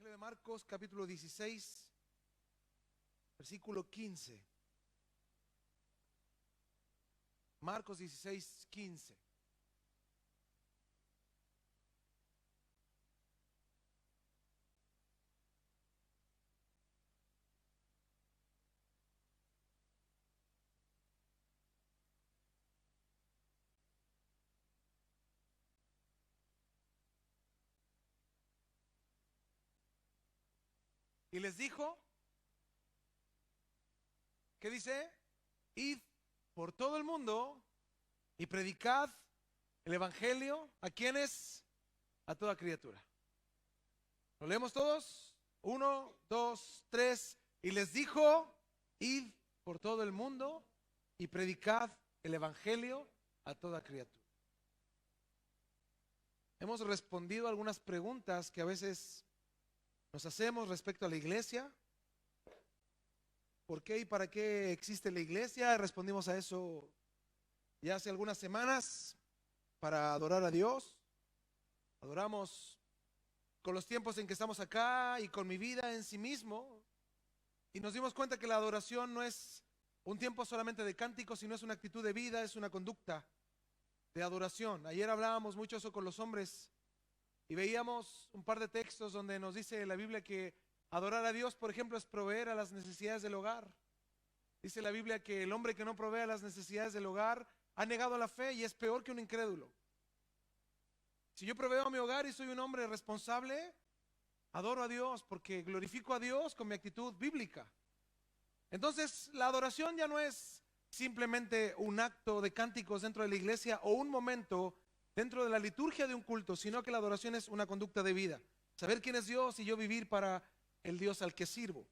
Evangelio de Marcos, capítulo 16, versículo 15. Marcos 16, 15. Y les dijo, ¿qué dice? Id por todo el mundo y predicad el evangelio. ¿A quiénes? A toda criatura. ¿Lo leemos todos? 1, 2, 3. Y les dijo, id por todo el mundo y predicad el evangelio a toda criatura. Hemos respondido a algunas preguntas que a veces nos hacemos respecto a la iglesia. ¿Por qué y para qué existe la iglesia? Respondimos a eso ya hace algunas semanas. Para adorar a Dios. Adoramos con los tiempos en que estamos acá y con mi vida en sí mismo. Y nos dimos cuenta que la adoración no es un tiempo solamente de cánticos, sino es una actitud de vida, es una conducta de adoración. Ayer hablábamos mucho eso con los hombres y veíamos un par de textos donde nos dice la Biblia que adorar a Dios, por ejemplo, es proveer a las necesidades del hogar. Dice la Biblia que el hombre que no provee a las necesidades del hogar ha negado la fe y es peor que un incrédulo. Si yo proveo a mi hogar y soy un hombre responsable, adoro a Dios porque glorifico a Dios con mi actitud bíblica. Entonces, la adoración ya no es simplemente un acto de cánticos dentro de la iglesia o un momento dentro de la liturgia de un culto, sino que la adoración es una conducta de vida. Saber quién es Dios y yo vivir para el Dios al que sirvo.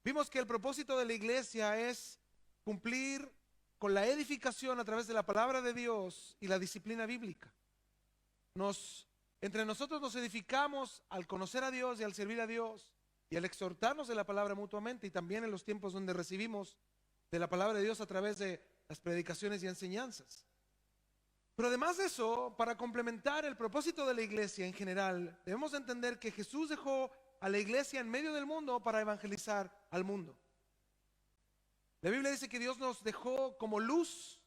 Vimos que el propósito de la iglesia es cumplir con la edificación a través de la palabra de Dios y la disciplina bíblica. Entre nosotros nos edificamos al conocer a Dios y al servir a Dios y al exhortarnos de la palabra mutuamente, y también en los tiempos donde recibimos de la palabra de Dios a través de las predicaciones y enseñanzas. Pero además de eso, para complementar el propósito de la iglesia en general, debemos entender que Jesús dejó a la iglesia en medio del mundo para evangelizar al mundo. La Biblia dice que Dios nos dejó como luz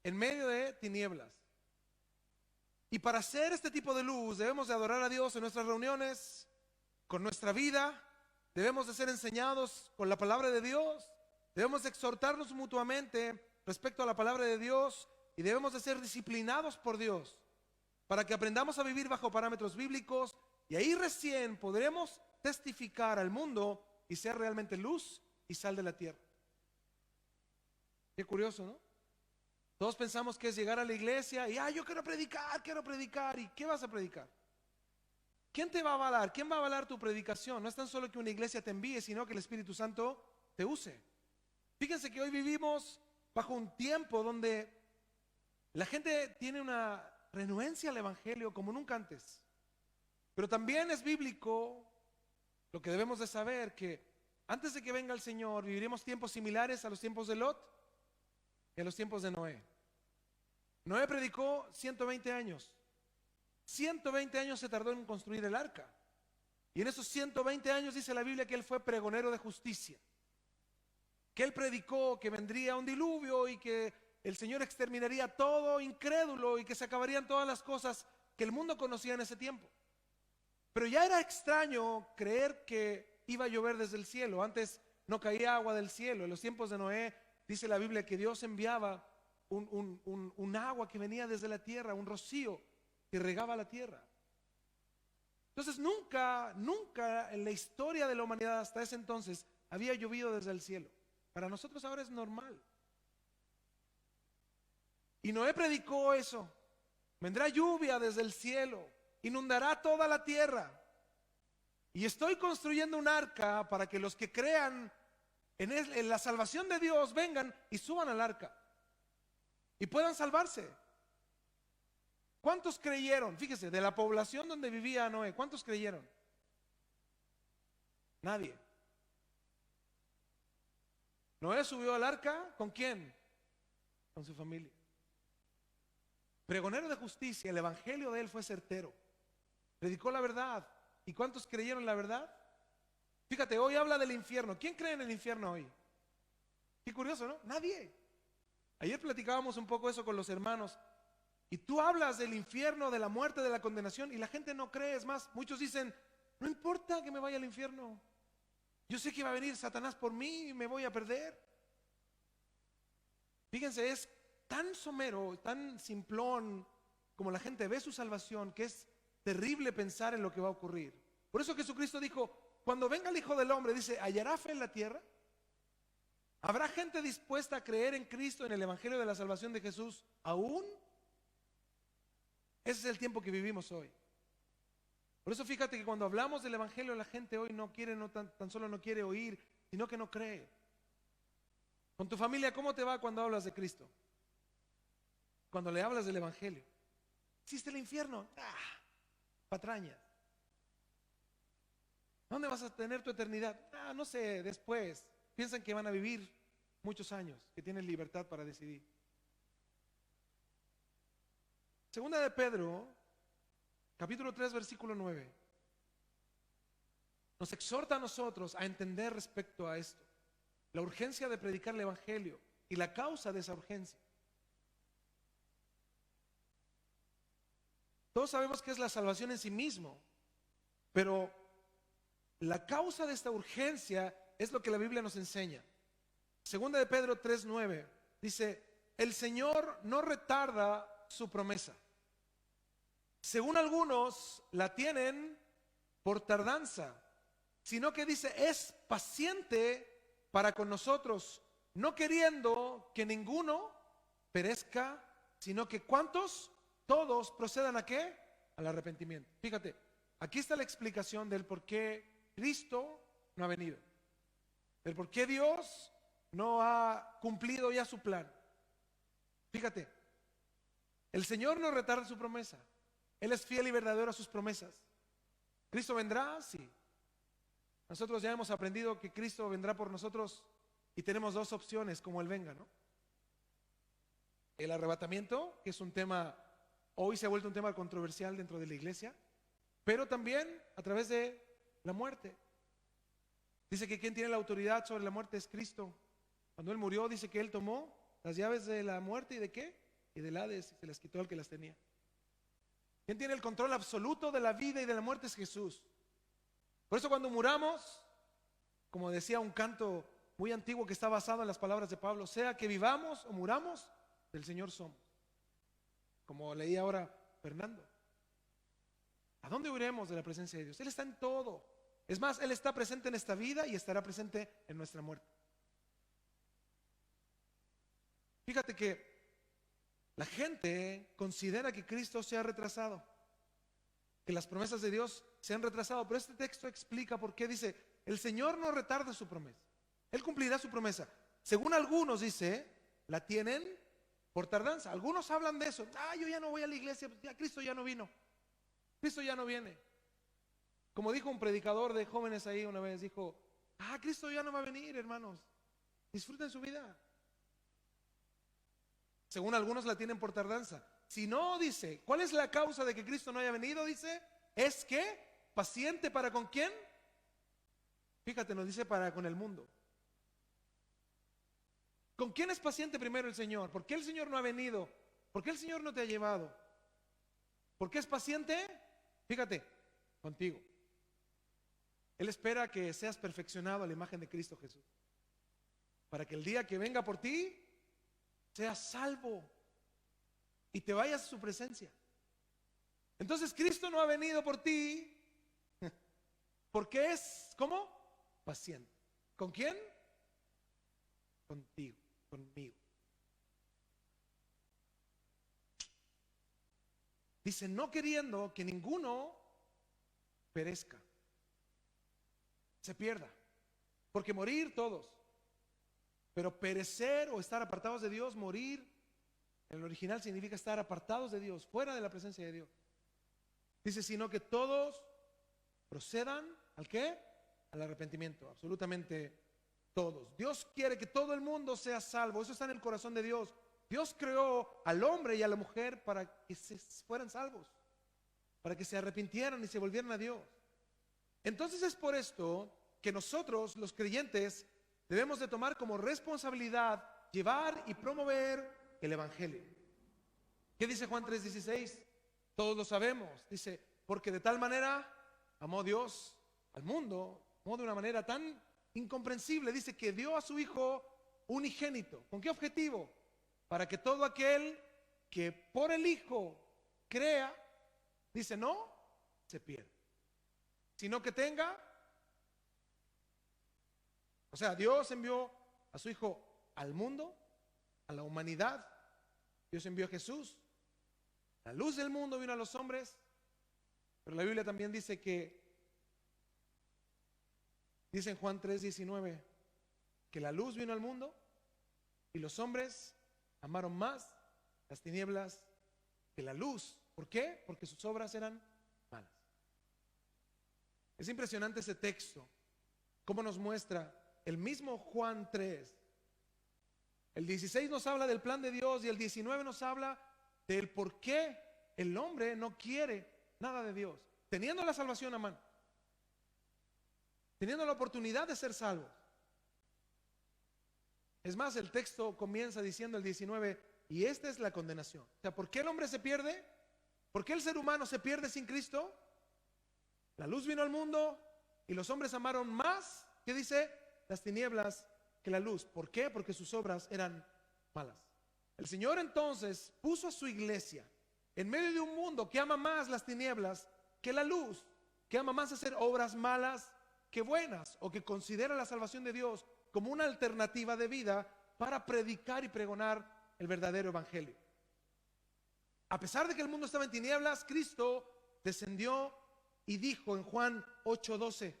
en medio de tinieblas. Y para hacer este tipo de luz debemos de adorar a Dios en nuestras reuniones, con nuestra vida. Debemos de ser enseñados con la palabra de Dios. Debemos de exhortarnos mutuamente respecto a la palabra de Dios. Y debemos de ser disciplinados por Dios para que aprendamos a vivir bajo parámetros bíblicos. Y ahí recién podremos testificar al mundo y ser realmente luz y sal de la tierra. Qué curioso, ¿no? Todos pensamos que es llegar a la iglesia y yo quiero predicar. ¿Y qué vas a predicar? ¿Quién te va a avalar? ¿Quién va a avalar tu predicación? No es tan solo que una iglesia te envíe, sino que el Espíritu Santo te use. Fíjense que hoy vivimos bajo un tiempo donde la gente tiene una renuencia al evangelio como nunca antes. Pero también es bíblico lo que debemos de saber, que antes de que venga el Señor viviremos tiempos similares a los tiempos de Lot y a los tiempos de Noé. Noé predicó 120 años. 120 años se tardó en construir el arca. Y en esos 120 años dice la Biblia que él fue pregonero de justicia. Que él predicó que vendría un diluvio y que el Señor exterminaría todo incrédulo y que se acabarían todas las cosas que el mundo conocía en ese tiempo. Pero ya era extraño creer que iba a llover desde el cielo. Antes no caía agua del cielo. En los tiempos de Noé dice la Biblia que Dios enviaba un agua que venía desde la tierra, un rocío que regaba la tierra. Entonces nunca en la historia de la humanidad hasta ese entonces había llovido desde el cielo. Para nosotros ahora es normal. Y Noé predicó eso. Vendrá lluvia desde el cielo, inundará toda la tierra. Y estoy construyendo un arca para que los que crean en la salvación de Dios vengan y suban al arca y puedan salvarse. ¿Cuántos creyeron? Fíjese, de la población donde vivía Noé, ¿cuántos creyeron? Nadie. Noé subió al arca, ¿con quién? Con su familia. Pregonero de justicia, el evangelio de él fue certero. Predicó la verdad. ¿Y cuántos creyeron la verdad? Fíjate, hoy habla del infierno. ¿Quién cree en el infierno hoy? Qué curioso, ¿no? Nadie. Ayer platicábamos un poco eso con los hermanos. Y tú hablas del infierno, de la muerte, de la condenación, y la gente no cree. Es más, muchos dicen, no importa que me vaya al infierno. Yo sé que va a venir Satanás por mí y me voy a perder. Fíjense, es tan somero, tan simplón, como la gente ve su salvación, que es terrible pensar en lo que va a ocurrir. Por eso Jesucristo dijo, cuando venga el Hijo del Hombre, dice, ¿hallará fe en la tierra? ¿Habrá gente dispuesta a creer en Cristo, en el Evangelio de la salvación de Jesús aún? Ese es el tiempo que vivimos hoy. Por eso fíjate que cuando hablamos del Evangelio, la gente hoy no quiere, tan solo no quiere oír, sino que no cree. Con tu familia, ¿cómo te va cuando hablas de Cristo? Cuando le hablas del Evangelio. ¿Existe el infierno? Patrañas. ¿Dónde vas a tener tu eternidad? No sé, después. Piensan que van a vivir muchos años, que tienen libertad para decidir. Segunda de Pedro, capítulo 3, versículo 9. Nos exhorta a nosotros a entender respecto a esto, la urgencia de predicar el Evangelio y la causa de esa urgencia. Todos sabemos que es la salvación en sí mismo, pero la causa de esta urgencia es lo que la Biblia nos enseña. Segunda de Pedro 3:9 dice, el Señor no retarda su promesa. Según algunos la tienen por tardanza, sino que dice, es paciente para con nosotros, no queriendo que ninguno perezca, sino que ¿cuántos? Todos procedan ¿a qué? Al arrepentimiento. Fíjate, aquí está la explicación del por qué Cristo no ha venido, del por qué Dios no ha cumplido ya su plan. Fíjate, el Señor no retarda su promesa. Él es fiel y verdadero a sus promesas. ¿Cristo vendrá? Sí. Nosotros ya hemos aprendido que Cristo vendrá por nosotros y tenemos dos opciones como Él venga, ¿no? El arrebatamiento, que es un tema, hoy se ha vuelto un tema controversial dentro de la iglesia, pero también a través de la muerte. Dice que quien tiene la autoridad sobre la muerte es Cristo. Cuando Él murió, dice que Él tomó las llaves de la muerte y ¿de qué? Y del Hades, y se las quitó al que las tenía. Quien tiene el control absoluto de la vida y de la muerte es Jesús. Por eso cuando muramos, como decía un canto muy antiguo que está basado en las palabras de Pablo, sea que vivamos o muramos, del Señor somos. Como leía ahora Fernando. ¿A dónde huiremos de la presencia de Dios? Él está en todo. Es más, Él está presente en esta vida y estará presente en nuestra muerte. Fíjate que la gente considera que Cristo se ha retrasado, que las promesas de Dios se han retrasado, pero este texto explica por qué. Dice, el Señor no retarda su promesa, Él cumplirá su promesa. Según algunos, dice, la tienen por tardanza. Algunos hablan de eso. Yo ya no voy a la iglesia, ya Cristo ya no vino, Cristo ya no viene. Como dijo un predicador de jóvenes ahí una vez, dijo, Cristo ya no va a venir, hermanos, disfruten su vida. Según algunos la tienen por tardanza. Si no, dice, ¿cuál es la causa de que Cristo no haya venido? Dice, es que paciente para ¿con quién? Fíjate, nos dice para con el mundo. ¿Con quién es paciente primero el Señor? ¿Por qué el Señor no ha venido? ¿Por qué el Señor no te ha llevado? ¿Por qué es paciente? Fíjate, contigo. Él espera que seas perfeccionado a la imagen de Cristo Jesús, para que el día que venga por ti seas salvo y te vayas a su presencia. Entonces Cristo no ha venido por ti porque es, ¿cómo? Paciente. ¿Con quién? Contigo, conmigo. Dice, no queriendo que ninguno perezca, se pierda, porque morir todos, pero perecer o estar apartados de Dios, morir, en el original significa estar apartados de Dios, fuera de la presencia de Dios. Dice, sino que todos procedan, ¿al qué? Al arrepentimiento, absolutamente todos. Dios quiere que todo el mundo sea salvo, eso está en el corazón de Dios. Dios creó al hombre y a la mujer para que se fueran salvos, para que se arrepintieran y se volvieran a Dios. Entonces es por esto que nosotros, los creyentes, debemos de tomar como responsabilidad llevar y promover el evangelio. ¿Qué dice Juan 3:16? Todos lo sabemos. Dice, porque de tal manera amó Dios al mundo, amó de una manera tan incomprensible. Dice que dio a su Hijo unigénito. ¿Con qué objetivo? Para que todo aquel que por el Hijo crea, dice, no se pierda, sino que tenga. O sea, Dios envió a su Hijo al mundo, a la humanidad. Dios envió a Jesús. La luz del mundo vino a los hombres. Pero la Biblia también dice dice en Juan 3:19, que la luz vino al mundo y los hombres amaron más las tinieblas que la luz. ¿Por qué? Porque sus obras eran malas. Es impresionante ese texto, cómo nos muestra el mismo Juan 3. El 16 nos habla del plan de Dios y el 19 nos habla del por qué el hombre no quiere nada de Dios, teniendo la salvación a mano, teniendo la oportunidad de ser salvos. Es más, el texto comienza diciendo el 19, y esta es la condenación. O sea, ¿por qué el hombre se pierde? ¿Por qué el ser humano se pierde sin Cristo? La luz vino al mundo y los hombres amaron más, ¿qué dice? Las tinieblas que la luz. ¿Por qué? Porque sus obras eran malas. El Señor entonces puso a su iglesia en medio de un mundo que ama más las tinieblas que la luz, que ama más hacer obras malas que buenas, o que considera la salvación de Dios como una alternativa de vida para predicar y pregonar el verdadero evangelio. A pesar de que el mundo estaba en tinieblas, Cristo descendió y dijo en Juan 8:12,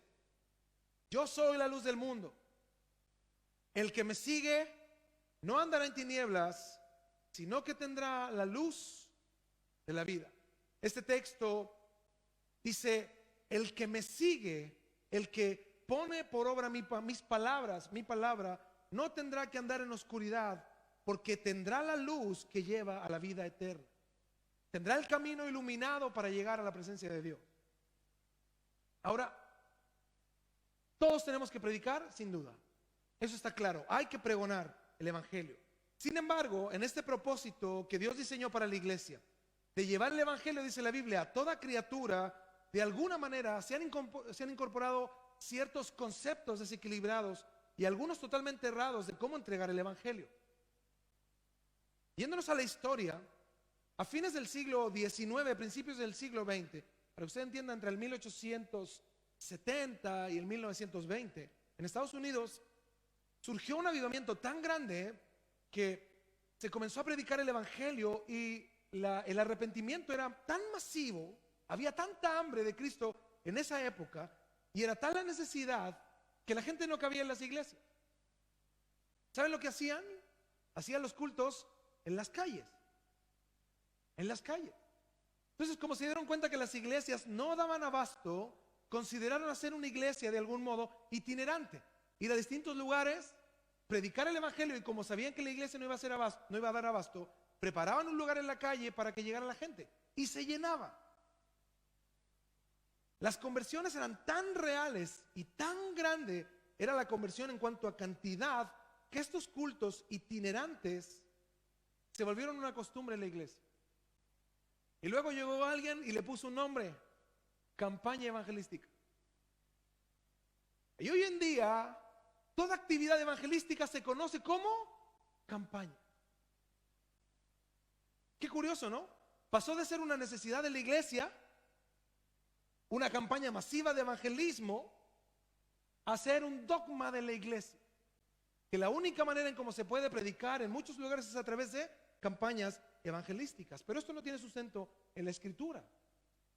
yo soy la luz del mundo. El que me sigue no andará en tinieblas, sino que tendrá la luz de la vida. Este texto dice, el que me sigue, el que pone por obra mis palabras, mi palabra, no tendrá que andar en oscuridad, porque tendrá la luz que lleva a la vida eterna. Tendrá el camino iluminado para llegar a la presencia de Dios. Ahora, todos tenemos que predicar, sin duda. Eso está claro. Hay que pregonar el evangelio. Sin embargo, en este propósito que Dios diseñó para la iglesia, de llevar el evangelio, dice la Biblia, a toda criatura, de alguna manera se han incorporado ciertos conceptos desequilibrados y algunos totalmente errados de cómo entregar el evangelio. Yéndonos a la historia, a fines del siglo XIX, principios del siglo XX, para que usted entienda, entre el 1870 y el 1920, en Estados Unidos surgió un avivamiento tan grande que se comenzó a predicar el evangelio y el arrepentimiento era tan masivo, había tanta hambre de Cristo en esa época y era tal la necesidad que la gente no cabía en las iglesias. ¿Saben lo que hacían? Hacían los cultos en las calles. En las calles. Entonces, como se dieron cuenta que las iglesias no daban abasto, consideraron hacer una iglesia de algún modo itinerante, ir a distintos lugares, predicar el evangelio, y como sabían que la iglesia no iba a dar abasto, preparaban un lugar en la calle para que llegara la gente y se llenaba. Las conversiones eran tan reales y tan grande era la conversión en cuanto a cantidad, que estos cultos itinerantes se volvieron una costumbre en la iglesia. Y luego llegó alguien y le puso un nombre: campaña evangelística. Y hoy en día toda actividad evangelística se conoce como campaña. Qué curioso, ¿no? Pasó de ser una necesidad de la iglesia, una campaña masiva de evangelismo, a ser un dogma de la iglesia. Que la única manera en cómo se puede predicar en muchos lugares es a través de campañas evangelísticas. Pero esto no tiene sustento en la escritura.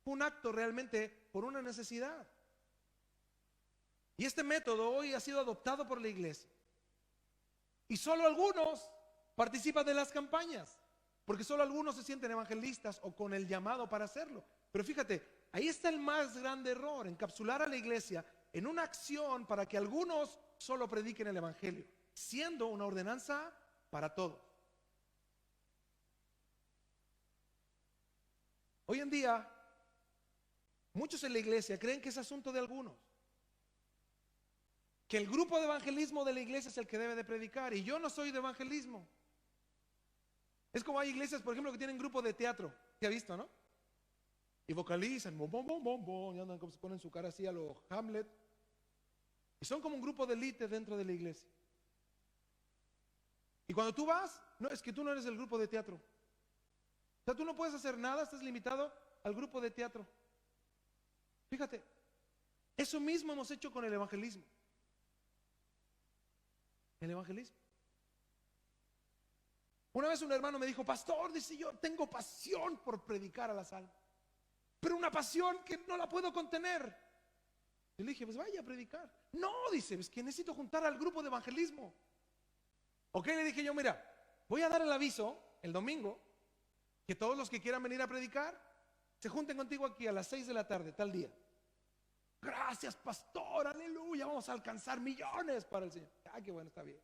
Fue un acto realmente por una necesidad. Y este método hoy ha sido adoptado por la iglesia. Y solo algunos participan de las campañas, porque solo algunos se sienten evangelistas o con el llamado para hacerlo. Pero fíjate, ahí está el más grande error: encapsular a la iglesia en una acción para que algunos solo prediquen el evangelio, siendo una ordenanza para todos. Hoy en día Muchos en la iglesia creen que es asunto de algunos, que el grupo de evangelismo de la iglesia es el que debe de predicar, y yo no soy de evangelismo. Es como hay iglesias, por ejemplo, que tienen grupo de teatro, que ha visto, ¿no? Y vocalizan, bom, bom, bom, bom, bom, y andan como se ponen su cara así a lo Hamlet, y son como un grupo de élite dentro de la iglesia. Y cuando tú vas, no, es que tú no eres del grupo de teatro. O sea, tú no puedes hacer nada, estás limitado al grupo de teatro. Fíjate, eso mismo hemos hecho con el evangelismo. El evangelismo. Una vez un hermano me dijo, pastor, dice, yo tengo pasión por predicar a las almas, pero una pasión que no la puedo contener. Y le dije, pues vaya a predicar. No, dice, es que necesito juntar al grupo de evangelismo. Ok, le dije yo, mira, voy a dar el aviso el domingo, que todos los que quieran venir a predicar, se junten contigo aquí a las 6 de la tarde, tal día. Gracias, pastor, aleluya, vamos a alcanzar millones para el Señor. Ah, qué bueno, está bien.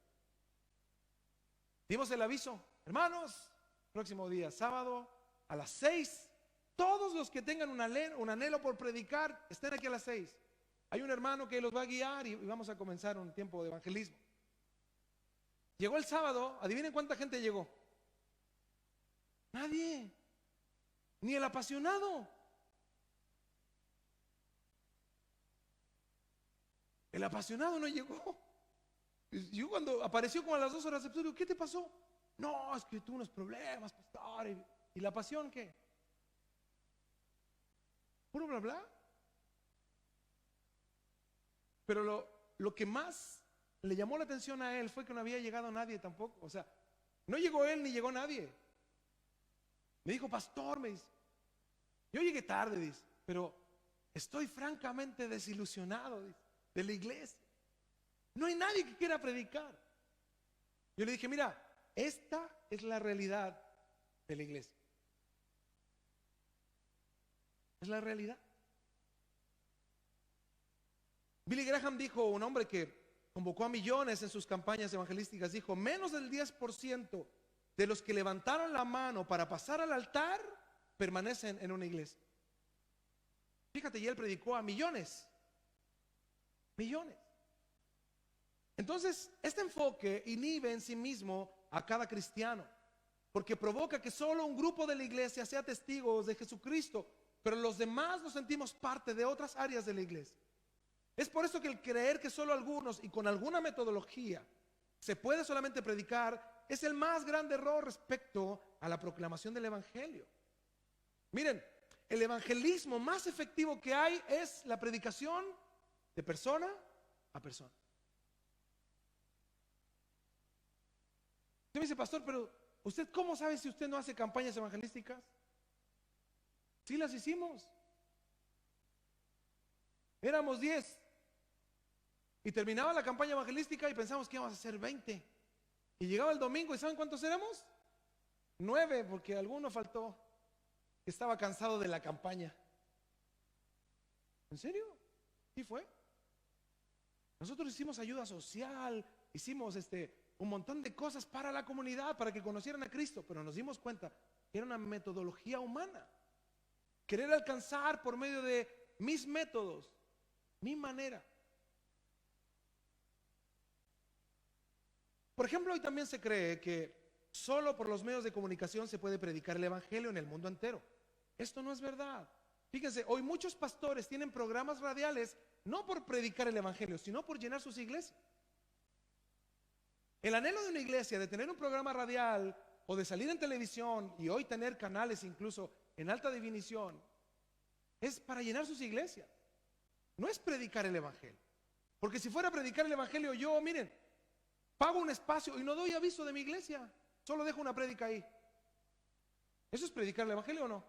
Dimos el aviso, hermanos, próximo día, sábado, a las 6, todos los que tengan un anhelo por predicar, estén aquí a las 6. Hay un hermano que los va a guiar y vamos a comenzar un tiempo de evangelismo. Llegó el sábado, adivinen cuánta gente llegó. Nadie, ni el apasionado. El apasionado no llegó. Yo cuando apareció como a las 2 horas, digo, ¿qué te pasó? No, es que tuve unos problemas, pastor. ¿Y la pasión qué? Puro bla bla. Pero lo que más le llamó la atención a él fue que no había llegado nadie tampoco. O sea, no llegó él ni llegó nadie. Me dijo, pastor, me dice, yo llegué tarde, dice, pero estoy francamente desilusionado, dice, de la iglesia. No hay nadie que quiera predicar. Yo le dije, mira, esta es la realidad de la iglesia. Es la realidad. Billy Graham dijo, un hombre que convocó a millones en sus campañas evangelísticas, dijo, menos del 10% de los que levantaron la mano para pasar al altar permanecen en una iglesia. Fíjate, y él predicó a millones. Millones. Entonces, este enfoque inhibe en sí mismo a cada cristiano, porque provoca que solo un grupo de la iglesia sea testigos de Jesucristo, pero los demás nos sentimos parte de otras áreas de la iglesia. Es por eso que el creer que solo algunos y con alguna metodología se puede solamente predicar es el más grande error respecto a la proclamación del evangelio. Miren, el evangelismo más efectivo que hay es la predicación de persona a persona. Usted me dice, pastor, pero ¿usted cómo sabe si usted no hace campañas evangelísticas? Sí las hicimos. Éramos 10 y terminaba la campaña evangelística y pensamos que íbamos a hacer 20. Y llegaba el domingo y ¿saben cuántos éramos? 9, porque alguno faltó, que estaba cansado de la campaña. ¿En serio? ¿Sí fue? Nosotros hicimos ayuda social, hicimos un montón de cosas para la comunidad, para que conocieran a Cristo, pero nos dimos cuenta que era una metodología humana. Querer alcanzar por medio de mis métodos, mi manera. Por ejemplo, hoy también se cree que solo por los medios de comunicación se puede predicar el evangelio en el mundo entero. Esto no es verdad. Fíjense, hoy muchos pastores tienen programas radiales no por predicar el evangelio, sino por llenar sus iglesias. El anhelo de una iglesia de tener un programa radial o de salir en televisión y hoy tener canales incluso en alta definición es para llenar sus iglesias. No es predicar el evangelio. Porque si fuera a predicar el evangelio, yo, miren, pago un espacio y no doy aviso de mi iglesia, solo dejo una prédica ahí. ¿Eso es predicar el evangelio o no?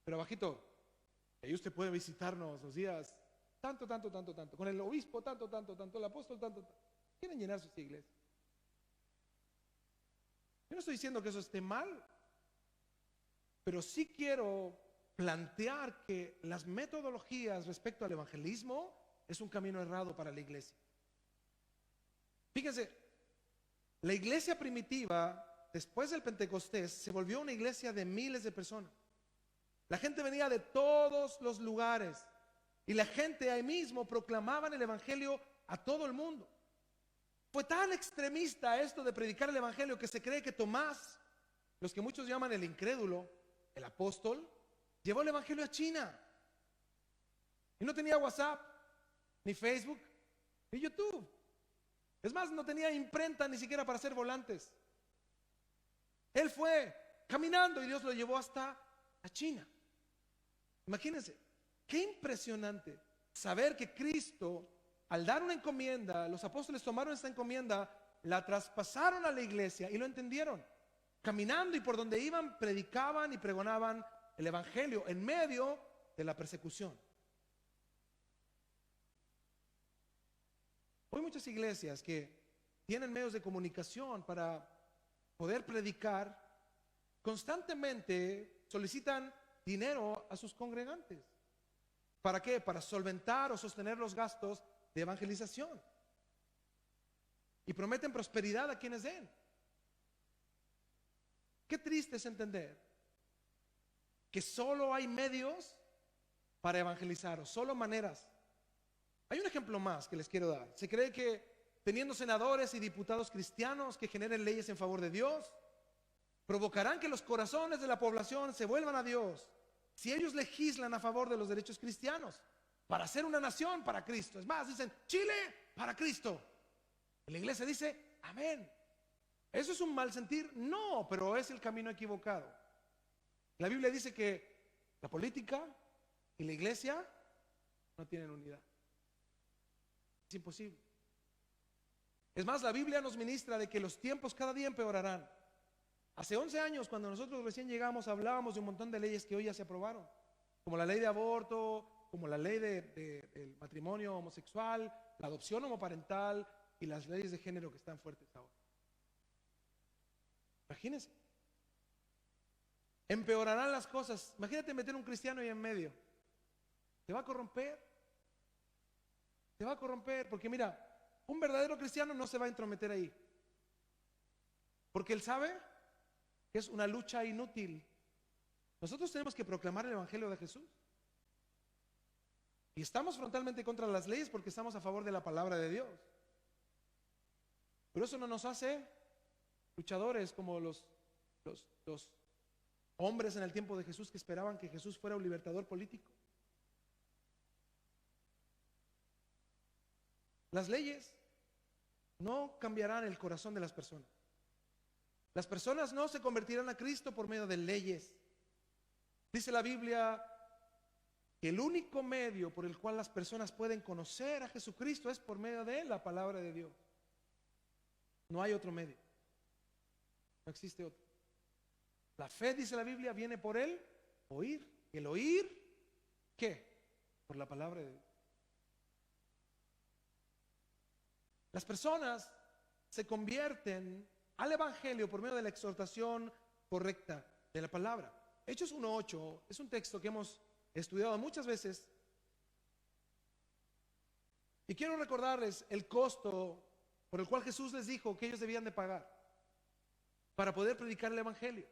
Pero bajito, ahí usted puede visitarnos los días tanto, con el obispo tanto, el apóstol tanto. Quieren llenar sus iglesias. Yo no estoy diciendo que eso esté mal, pero sí quiero plantear que las metodologías respecto al evangelismo es un camino errado para la iglesia. Fíjense, la iglesia primitiva, después del Pentecostés, se volvió una iglesia de miles de personas. La gente venía de todos los lugares y la gente ahí mismo proclamaban el evangelio a todo el mundo. Fue tan extremista esto de predicar el evangelio que se cree que Tomás, los que muchos llaman el incrédulo, el apóstol, llevó el evangelio a China. Y no tenía WhatsApp, ni Facebook, ni YouTube. Es más, no tenía imprenta ni siquiera para hacer volantes. Él fue caminando y Dios lo llevó hasta a China. Imagínense, qué impresionante saber que Cristo, al dar una encomienda, los apóstoles tomaron esta encomienda, la traspasaron a la iglesia y lo entendieron. Caminando y por donde iban, predicaban y pregonaban el evangelio en medio de la persecución. Hay muchas iglesias que tienen medios de comunicación para poder predicar, constantemente solicitan dinero a sus congregantes. ¿Para qué? Para solventar o sostener los gastos de evangelización. Y prometen prosperidad a quienes den. Qué triste es entender que solo hay medios para evangelizar, o solo maneras. Hay un ejemplo más que les quiero dar. Se cree que teniendo senadores y diputados cristianos que generen leyes en favor de Dios, provocarán que los corazones de la población se vuelvan a Dios si ellos legislan a favor de los derechos cristianos para hacer una nación para Cristo. Es más, dicen Chile para Cristo. Y la iglesia dice amén. ¿Eso es un mal sentir? No, pero es el camino equivocado. La Biblia dice que la política y la iglesia no tienen unidad. Es imposible. Es más, la Biblia nos ministra de que los tiempos cada día empeorarán. Hace 11 años, cuando nosotros recién llegamos, hablábamos de un montón de leyes que hoy ya se aprobaron, como la ley de aborto, como la ley del matrimonio homosexual, la adopción homoparental y las leyes de género que están fuertes ahora. Imagínense. Empeorarán las cosas. Imagínate meter un cristiano ahí en medio. Te va a corromper. Te va a corromper, porque mira, un verdadero cristiano no se va a entrometer ahí, porque él sabe que es una lucha inútil. Nosotros tenemos que proclamar el evangelio de Jesús y estamos frontalmente contra las leyes porque estamos a favor de la palabra de Dios, pero eso no nos hace luchadores como los hombres en el tiempo de Jesús que esperaban que Jesús fuera un libertador político. Las leyes no cambiarán el corazón de las personas. Las personas no se convertirán a Cristo por medio de leyes. Dice la Biblia que el único medio por el cual las personas pueden conocer a Jesucristo es por medio de la palabra de Dios. No hay otro medio. No existe otro. La fe, dice la Biblia, viene por el oír. ¿Y el oír qué? Por la palabra de Dios. Las personas se convierten al evangelio por medio de la exhortación correcta de la palabra. Hechos 1:8 es un texto que hemos estudiado muchas veces y quiero recordarles el costo por el cual Jesús les dijo que ellos debían de pagar para poder predicar el evangelio.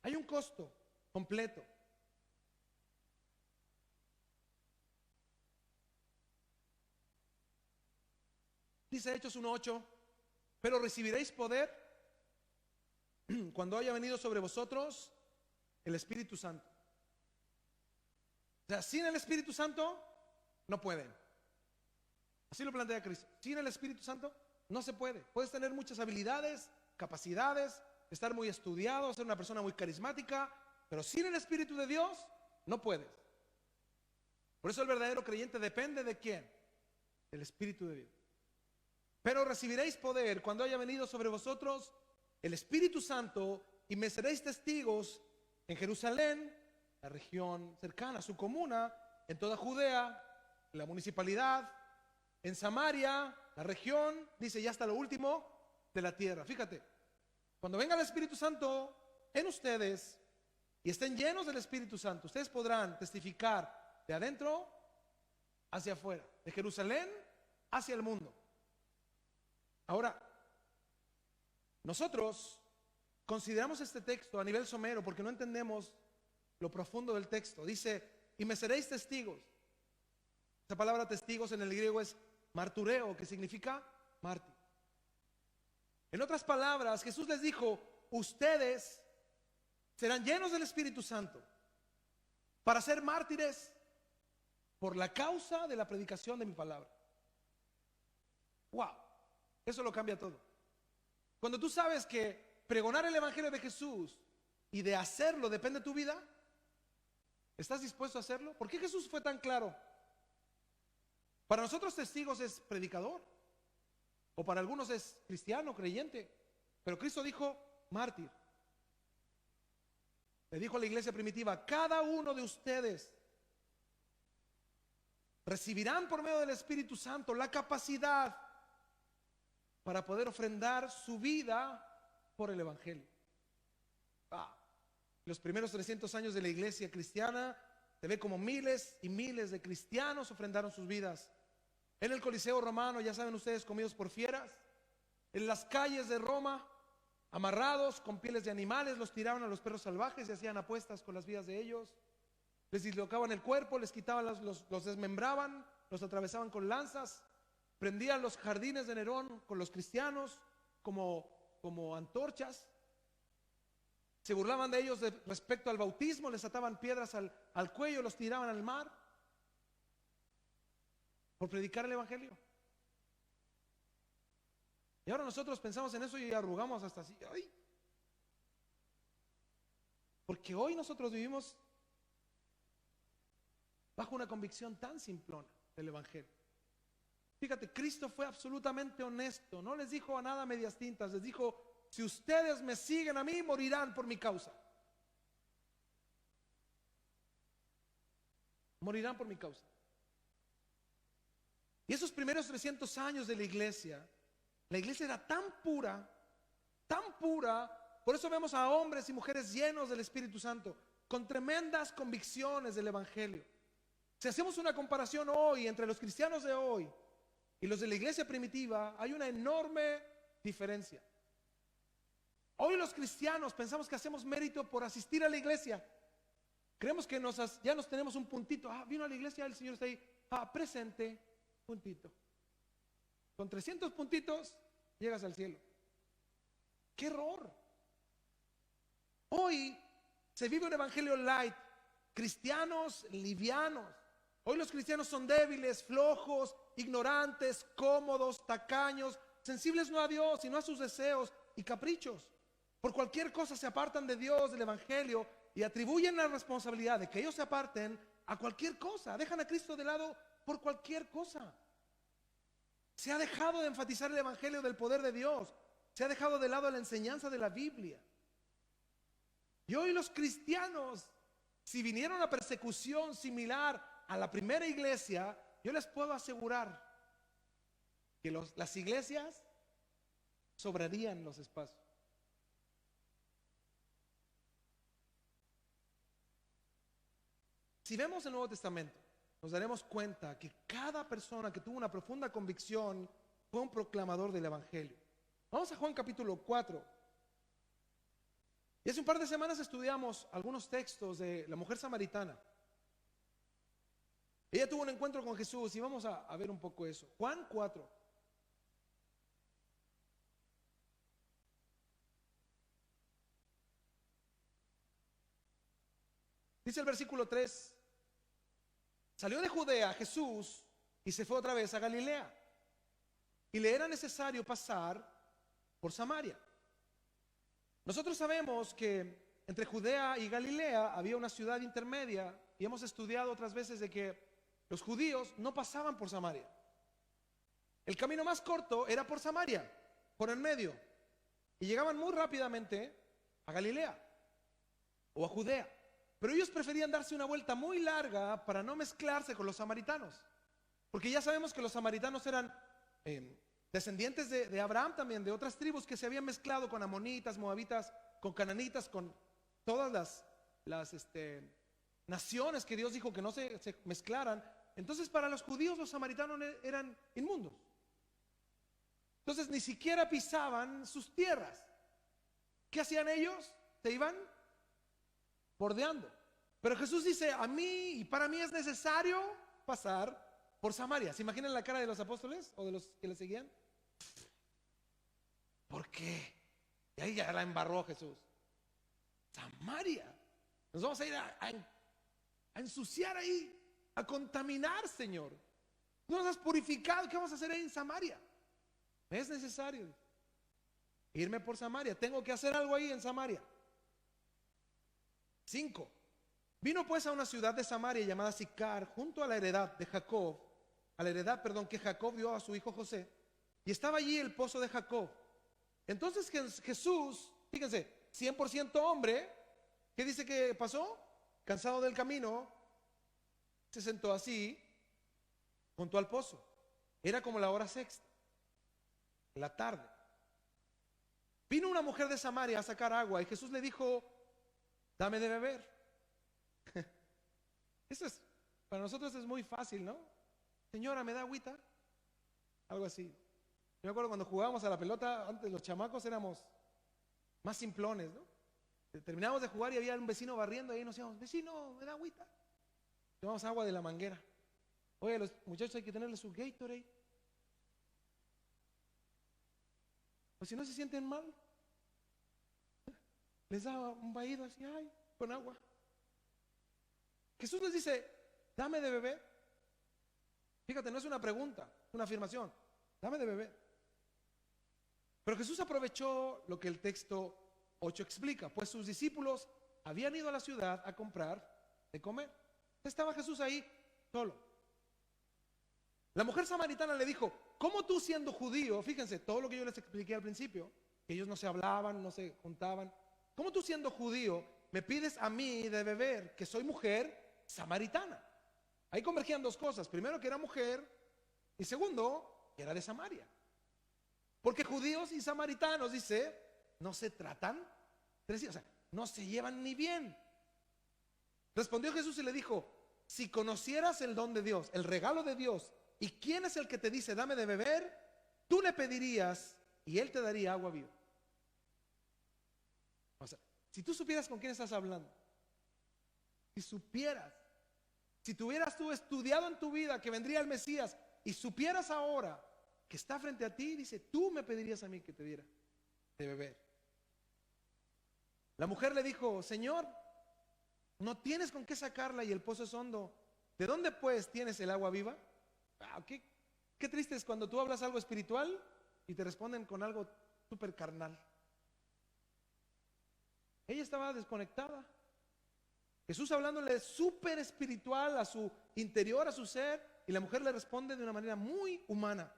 Hay un costo completo. Dice Hechos 1:8, pero recibiréis poder cuando haya venido sobre vosotros el Espíritu Santo. O sea, sin el Espíritu Santo no pueden. Así lo plantea Cristo. Sin el Espíritu Santo no se puede. Puedes tener muchas habilidades, capacidades, estar muy estudiado, ser una persona muy carismática, pero sin el Espíritu de Dios no puedes. Por eso el verdadero creyente depende ¿de quién? Del Espíritu de Dios. Pero recibiréis poder cuando haya venido sobre vosotros el Espíritu Santo y me seréis testigos en Jerusalén, la región cercana, su comuna, en toda Judea, en la municipalidad, en Samaria, la región, dice, ya hasta lo último de la tierra. Fíjate, cuando venga el Espíritu Santo en ustedes y estén llenos del Espíritu Santo, ustedes podrán testificar de adentro hacia afuera, de Jerusalén hacia el mundo. Ahora, nosotros consideramos este texto a nivel somero porque no entendemos lo profundo del texto. Dice, y me seréis testigos. Esa palabra testigos en el griego es martureo, que significa mártir. En otras palabras, Jesús les dijo, ustedes serán llenos del Espíritu Santo para ser mártires por la causa de la predicación de mi palabra. Wow, eso lo cambia todo. Cuando tú sabes que pregonar el Evangelio de Jesús y de hacerlo depende de tu vida, ¿estás dispuesto a hacerlo? ¿Por qué Jesús fue tan claro? Para nosotros testigos es predicador, o para algunos es cristiano, creyente, pero Cristo dijo mártir. Le dijo a la iglesia primitiva, cada uno de ustedes recibirán por medio del Espíritu Santo la capacidad para poder ofrendar su vida por el Evangelio. Los primeros 300 años de la iglesia cristiana, se ve como miles y miles de cristianos ofrendaron sus vidas. En el Coliseo romano, ya saben ustedes, comidos por fieras. En las calles de Roma, amarrados con pieles de animales, los tiraban a los perros salvajes y hacían apuestas con las vidas de ellos. Les dislocaban el cuerpo, les quitaban, los desmembraban, los atravesaban con lanzas, prendían los jardines de Nerón con los cristianos como antorchas. Se burlaban de ellos respecto al bautismo, les ataban piedras al cuello, los tiraban al mar por predicar el Evangelio. Y ahora nosotros pensamos en eso y arrugamos hasta así. ¡Ay! Porque hoy nosotros vivimos bajo una convicción tan simplona del Evangelio. Fíjate, Cristo fue absolutamente honesto. No les dijo a nada medias tintas. Les dijo, si ustedes me siguen a mí, morirán por mi causa. Morirán por mi causa. Y esos primeros 300 años de la iglesia era tan pura, por eso vemos a hombres y mujeres llenos del Espíritu Santo, con tremendas convicciones del Evangelio. Si hacemos una comparación hoy entre los cristianos de hoy y los de la iglesia primitiva, hay una enorme diferencia. Hoy los cristianos pensamos que hacemos mérito por asistir a la iglesia. Creemos que ya nos tenemos un puntito. Vino a la iglesia, el Señor está ahí. Presente, puntito. Con 300 puntitos llegas al cielo. ¡Qué error! Hoy se vive un evangelio light, cristianos livianos. Hoy los cristianos son débiles, flojos, ignorantes, cómodos, tacaños, sensibles no a Dios, sino a sus deseos y caprichos. Por cualquier cosa se apartan de Dios, del evangelio, y atribuyen la responsabilidad de que ellos se aparten a cualquier cosa. Dejan a Cristo de lado por cualquier cosa. Se ha dejado de enfatizar el evangelio del poder de Dios. Se ha dejado de lado la enseñanza de la Biblia. Y hoy los cristianos, si viniera una persecución similar a la primera iglesia, yo les puedo asegurar que las iglesias sobrarían los espacios. Si vemos el Nuevo Testamento, nos daremos cuenta que cada persona que tuvo una profunda convicción fue un proclamador del evangelio. Vamos a Juan capítulo 4. Y hace un par de semanas estudiamos algunos textos de la mujer samaritana. Ella tuvo un encuentro con Jesús y vamos a ver un poco eso. Juan 4. Dice el versículo 3. Salió de Judea Jesús y se fue otra vez a Galilea. Y le era necesario pasar por Samaria. Nosotros sabemos que entre Judea y Galilea había una ciudad intermedia y hemos estudiado otras veces de que los judíos no pasaban por Samaria. El camino más corto era por Samaria, por en medio. Y llegaban muy rápidamente a Galilea o a Judea. Pero ellos preferían darse una vuelta muy larga para no mezclarse con los samaritanos. Porque ya sabemos que los samaritanos eran descendientes de Abraham también, de otras tribus que se habían mezclado con amonitas, moabitas, con cananitas, con todas las naciones que Dios dijo que no se mezclaran. Entonces para los judíos los samaritanos eran inmundos. Entonces ni siquiera pisaban sus tierras. ¿Qué hacían ellos? Se iban bordeando. Pero Jesús dice, a mí y para mí es necesario pasar por Samaria. ¿Se imaginan la cara de los apóstoles o de los que le seguían? ¿Por qué? Y ahí ya la embarró Jesús. Samaria. Nos vamos a ir a ensuciar ahí, a contaminar, Señor. No nos has purificado. ¿Qué vamos a hacer ahí en Samaria? Es necesario irme por Samaria. Tengo que hacer algo ahí en Samaria. 5. Vino pues a una ciudad de Samaria llamada Sicar, junto a la heredad de Jacob, a la heredad, perdón, que Jacob dio a su hijo José, y estaba allí el pozo de Jacob. Entonces Jesús, fíjense, 100% hombre, ¿qué dice que pasó? Cansado del camino, se sentó así, junto al pozo. Era como la hora sexta, la tarde. Vino una mujer de Samaria a sacar agua y Jesús le dijo, dame de beber. Eso es, para nosotros es muy fácil, ¿no? Señora, ¿me da agüita? Algo así. Yo me acuerdo cuando jugábamos a la pelota, antes los chamacos éramos más simplones, ¿no? Terminábamos de jugar y había un vecino barriendo y ahí nos decíamos, vecino, ¿me da agüita? Tomamos agua de la manguera. Oye, a los muchachos hay que tenerles su Gatorade. O si no se sienten mal, les da un vaído así, ay, con agua. Jesús les dice, dame de beber. Fíjate, no es una pregunta, es una afirmación. Dame de beber. Pero Jesús aprovechó lo que el texto 8 explica, pues sus discípulos habían ido a la ciudad a comprar de comer. Estaba Jesús ahí solo. La mujer samaritana le dijo, ¿cómo tú siendo judío? Fíjense, todo lo que yo les expliqué al principio, que ellos no se hablaban, no se juntaban. ¿Cómo tú siendo judío me pides a mí de beber, que soy mujer samaritana? Ahí convergían dos cosas. Primero, que era mujer, y segundo, que era de Samaria. Porque judíos y samaritanos, dice, no se tratan, o sea, no se llevan ni bien. Respondió Jesús y le dijo, si conocieras el don de Dios, el regalo de Dios, y quién es el que te dice, dame de beber, tú le pedirías y él te daría agua viva. O sea, si tú supieras con quién estás hablando, si supieras, si tuvieras tú estudiado en tu vida que vendría el Mesías y supieras ahora que está frente a ti, dice, tú me pedirías a mí que te diera de beber. La mujer le dijo, Señor, no tienes con qué sacarla y el pozo es hondo. ¿De dónde pues tienes el agua viva? Qué triste es cuando tú hablas algo espiritual y te responden con algo súper carnal. Ella estaba desconectada. Jesús hablándole súper espiritual a su interior, a su ser, y la mujer le responde de una manera muy humana.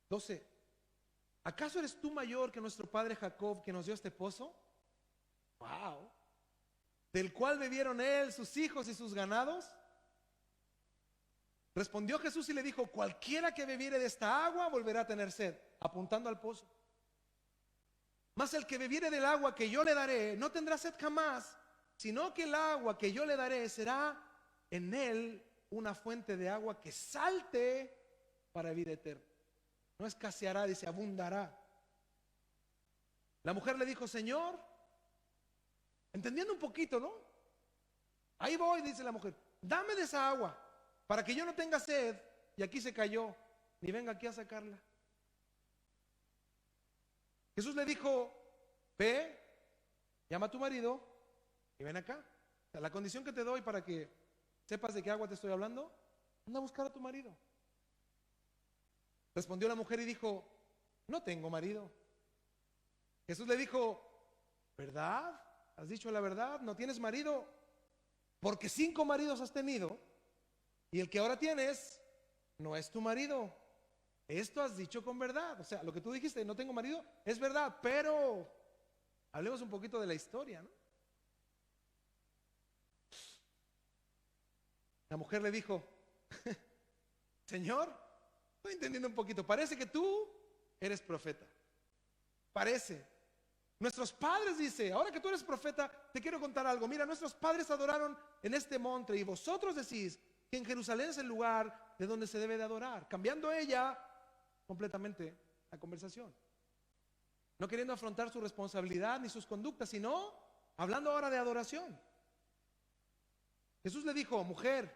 12. ¿Acaso eres tú mayor que nuestro padre Jacob, que nos dio este pozo? Wow. ¿Del cual bebieron él, sus hijos y sus ganados? Respondió Jesús y le dijo, cualquiera que bebiere de esta agua volverá a tener sed, apuntando al pozo. Mas el que bebiere del agua que yo le daré no tendrá sed jamás, sino que el agua que yo le daré será en él una fuente de agua que salte para vida eterna. No escaseará, dice, abundará. La mujer le dijo, Señor, entendiendo un poquito, ¿no? Ahí voy, dice la mujer, dame de esa agua para que yo no tenga sed. Y aquí se cayó, ni venga aquí a sacarla. Jesús le dijo, ve, llama a tu marido y ven acá. O sea, la condición que te doy para que sepas de qué agua te estoy hablando, anda a buscar a tu marido. Respondió la mujer y dijo, no tengo marido. Jesús le dijo, ¿verdad? ¿Has dicho la verdad? ¿No tienes marido? Porque 5 maridos has tenido y el que ahora tienes no es tu marido. Esto has dicho con verdad. O sea, lo que tú dijiste, no tengo marido, es verdad, pero hablemos un poquito de la historia, ¿no? La mujer le dijo, Señor, estoy entendiendo un poquito, parece que tú eres profeta. Parece. Nuestros padres, dice, ahora que tú eres profeta, te quiero contar algo. Mira, nuestros padres adoraron en este monte y vosotros decís que en Jerusalén es el lugar de donde se debe de adorar. Cambiando ella completamente la conversación, no queriendo afrontar su responsabilidad ni sus conductas, sino hablando ahora de adoración. Jesús le dijo: mujer,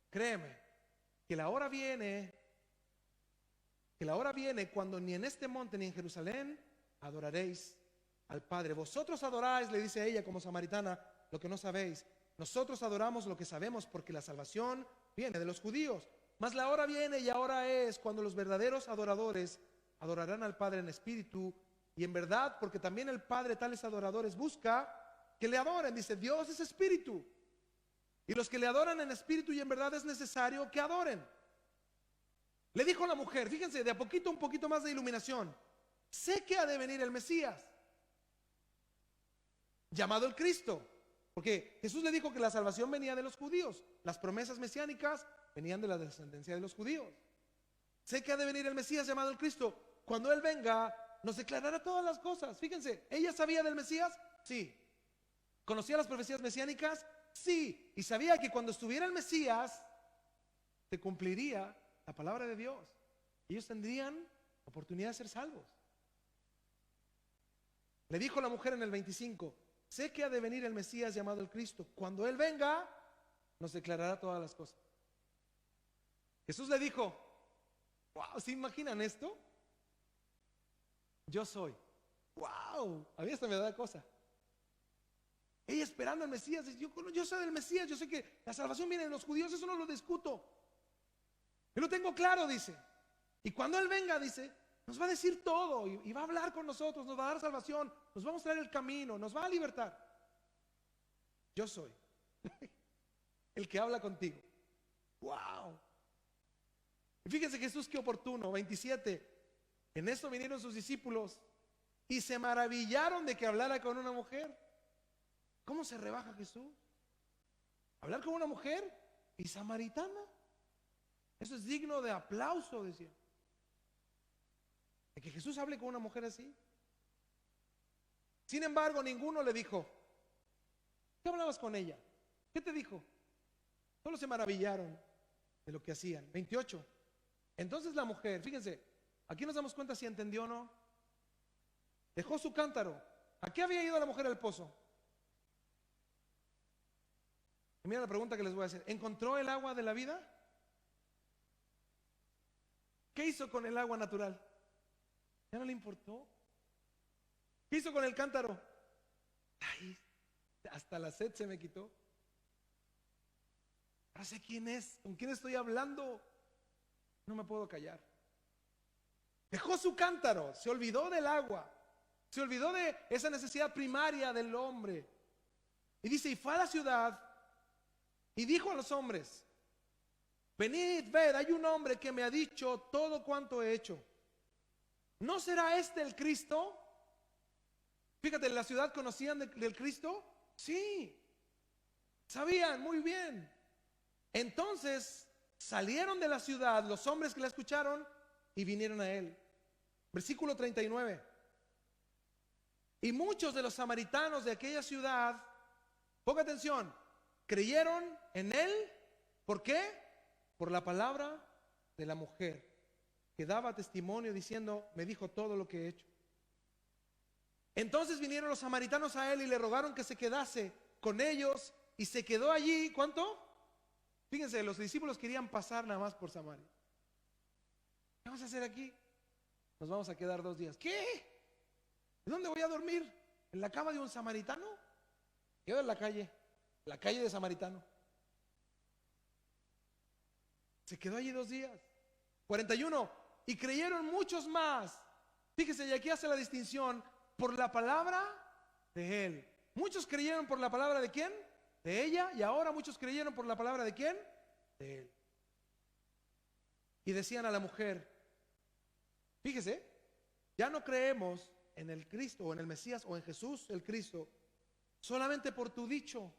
créeme, que la hora viene cuando ni en este monte ni en Jerusalén adoraréis al Padre. Vosotros adoráis, le dice ella como samaritana, lo que no sabéis. Nosotros adoramos lo que sabemos, porque la salvación viene de los judíos. Mas la hora viene y ahora es cuando los verdaderos adoradores adorarán al Padre en espíritu y en verdad, porque también el Padre tales adoradores busca que le adoren. Dice: Dios es espíritu, y los que le adoran en espíritu y en verdad es necesario que adoren. Le dijo a la mujer, fíjense, de a poquito, un poquito más de iluminación: sé que ha de venir el Mesías, llamado el Cristo. Porque Jesús le dijo que la salvación venía de los judíos. Las promesas mesiánicas venían de la descendencia de los judíos. Sé que ha de venir el Mesías, llamado el Cristo. Cuando Él venga, nos declarará todas las cosas. Fíjense, ¿ella sabía del Mesías? Sí. ¿Conocía las profecías mesiánicas? Sí. Y sabía que cuando estuviera el Mesías, se cumpliría la palabra de Dios. Ellos tendrían oportunidad de ser salvos. Le dijo la mujer en el 25: sé que ha de venir el Mesías, llamado el Cristo. Cuando Él venga, nos declarará todas las cosas. Jesús le dijo: wow, ¿se imaginan esto? Yo soy. Wow, a mí hasta me da cosa. Ella esperando al Mesías, dice: yo sé del Mesías, yo sé que la salvación viene de los judíos, eso no lo discuto. Yo lo tengo claro, dice. Y cuando Él venga, dice, nos va a decir todo y va a hablar con nosotros, nos va a dar salvación, nos va a mostrar el camino, nos va a libertar. Yo soy el que habla contigo. Wow. Y fíjense Jesús, qué oportuno. 27. En esto vinieron sus discípulos y se maravillaron de que hablara con una mujer. ¿Cómo se rebaja Jesús? Hablar con una mujer y samaritana. Eso es digno de aplauso, decía. De que Jesús hable con una mujer así. Sin embargo, ninguno le dijo: ¿qué hablabas con ella? ¿Qué te dijo? Solo se maravillaron de lo que hacían. 28. Entonces la mujer, fíjense, aquí nos damos cuenta si entendió o no. Dejó su cántaro. ¿A qué había ido la mujer al pozo? Y mira la pregunta que les voy a hacer: ¿encontró el agua de la vida? ¿Qué hizo con el agua natural? Ya no le importó. ¿Qué hizo con el cántaro? Ay, hasta la sed se me quitó. Ahora sé quién es, con quién estoy hablando. No me puedo callar. Dejó su cántaro, se olvidó del agua, se olvidó de esa necesidad primaria del hombre. Y dice: y fue a la ciudad y dijo a los hombres: venid, ved, hay un hombre que me ha dicho todo cuanto he hecho. ¿No será este el Cristo? Fíjate, ¿en la ciudad conocían del Cristo? Sí, sabían muy bien. Entonces salieron de la ciudad los hombres que la escucharon y vinieron a él. Versículo 39. Y muchos de los samaritanos de aquella ciudad, ponga atención, creyeron en él. ¿Por qué? Por la palabra de la mujer, que daba testimonio diciendo: me dijo todo lo que he hecho. Entonces vinieron los samaritanos a él y le rogaron que se quedase con ellos, y se quedó allí. ¿Cuánto? Fíjense, los discípulos querían pasar nada más por Samaria. ¿Qué vamos a hacer aquí? Nos vamos a quedar 2 días. ¿Qué? ¿Dónde voy a dormir? ¿En la cama de un samaritano? Quedo en la calle de Samaritano. Se quedó allí 2 días. 41. Y creyeron muchos más. Fíjese, y aquí hace la distinción: por la palabra de él. Muchos creyeron por la palabra de ¿quién? De ella. Y ahora muchos creyeron por la palabra de ¿quién? De él. Y decían a la mujer: fíjese, ya no creemos en el Cristo o en el Mesías o en Jesús el Cristo solamente por tu dicho,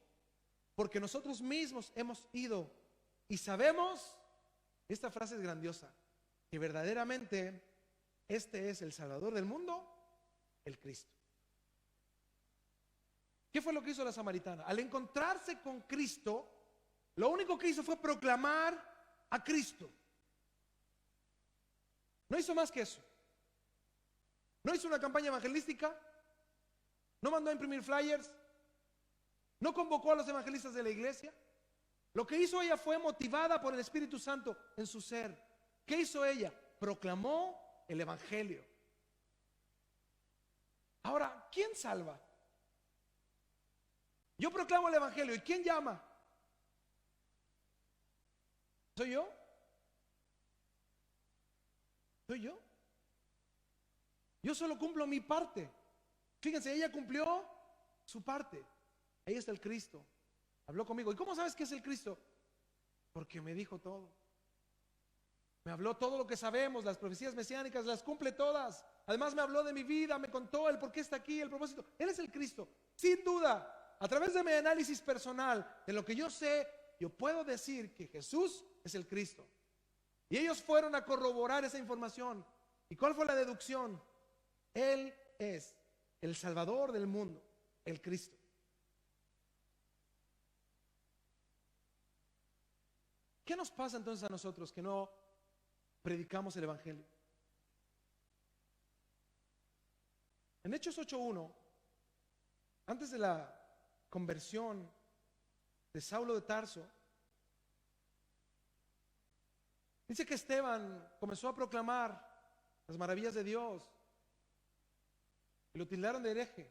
porque nosotros mismos hemos ido y sabemos, esta frase es grandiosa, que verdaderamente este es el Salvador del mundo, el Cristo. ¿Qué fue lo que hizo la samaritana? Al encontrarse con Cristo, lo único que hizo fue proclamar a Cristo. No hizo más que eso. No hizo una campaña evangelística, no mandó a imprimir flyers, ¿No convocó a los evangelistas de la iglesia? Lo que hizo ella fue motivada por el Espíritu Santo en su ser. ¿Qué hizo ella? Proclamó el evangelio. Ahora, ¿quién salva? Yo proclamo el evangelio. ¿Y quién llama? ¿Soy yo? ¿Soy yo? Yo solo cumplo mi parte. Fíjense, ella cumplió su parte. Ahí está el Cristo. Habló conmigo. ¿Y cómo sabes que es el Cristo? Porque me dijo todo. Me habló todo lo que sabemos. Las profecías mesiánicas las cumple todas. Además me habló de mi vida, me contó el por qué está aquí, el propósito. Él es el Cristo. Sin duda, a través de mi análisis personal, de lo que yo sé, yo puedo decir que Jesús es el Cristo. Y ellos fueron a corroborar esa información. ¿Y cuál fue la deducción? Él es el Salvador del mundo, el Cristo. ¿Qué nos pasa entonces a nosotros que no predicamos el evangelio? En Hechos 8:1, antes de la conversión de Saulo de Tarso, dice que Esteban comenzó a proclamar las maravillas de Dios y lo tildaron de hereje.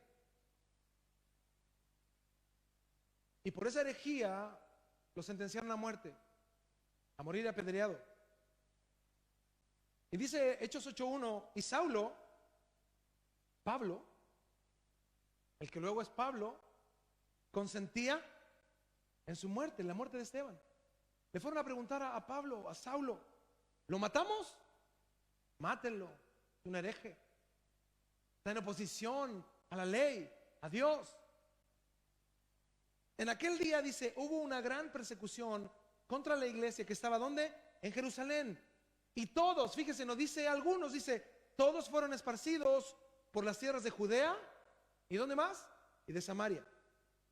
Y por esa herejía lo sentenciaron a muerte, a morir apedreado. Y dice Hechos 8:1, y Saulo, Pablo, el que luego es Pablo, consentía en su muerte, en la muerte de Esteban. Le fueron a preguntar a Pablo, a Saulo, ¿lo matamos? Mátenlo, es un hereje. Está en oposición a la ley, a Dios. En aquel día, dice, hubo una gran persecución contra la iglesia que estaba, ¿dónde? En Jerusalén. Y todos, fíjese, no dice algunos, dice, todos fueron esparcidos por las tierras de Judea, ¿y dónde más? Y de Samaria,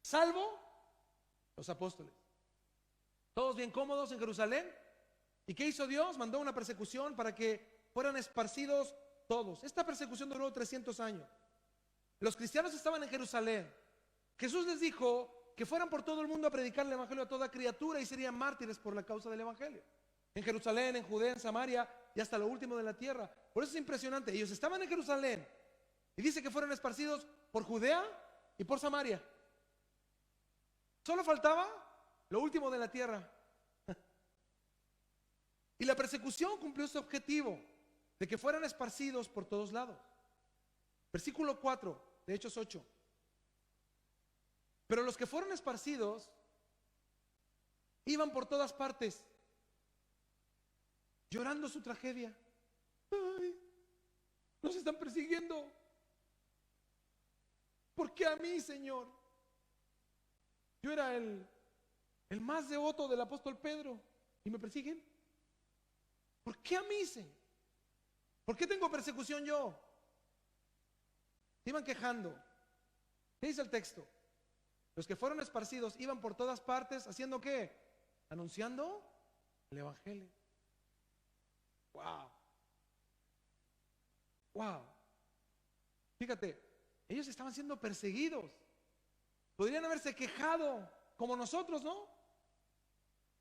salvo los apóstoles. Todos bien cómodos en Jerusalén. ¿Y qué hizo Dios? Mandó una persecución para que fueran esparcidos todos. Esta persecución duró 300 años. Los cristianos estaban en Jerusalén. Jesús les dijo que fueran por todo el mundo a predicar el evangelio a toda criatura y serían mártires por la causa del evangelio. En Jerusalén, en Judea, en Samaria y hasta lo último de la tierra. Por eso es impresionante. Ellos estaban en Jerusalén y dice que fueron esparcidos por Judea y por Samaria. Solo faltaba lo último de la tierra. Y la persecución cumplió su objetivo de que fueran esparcidos por todos lados. Versículo 4 de Hechos 8. Pero los que fueron esparcidos iban por todas partes llorando su tragedia. Ay, nos están persiguiendo. ¿Por qué a mí, Señor? Yo era el más devoto del apóstol Pedro y me persiguen. ¿Por qué a mí, Señor? ¿Por qué tengo persecución yo? Se iban quejando. ¿Qué dice el texto? Los que fueron esparcidos iban por todas partes, ¿haciendo qué? Anunciando el evangelio. Wow. Wow. Fíjate, ellos estaban siendo perseguidos. Podrían haberse quejado como nosotros, ¿no?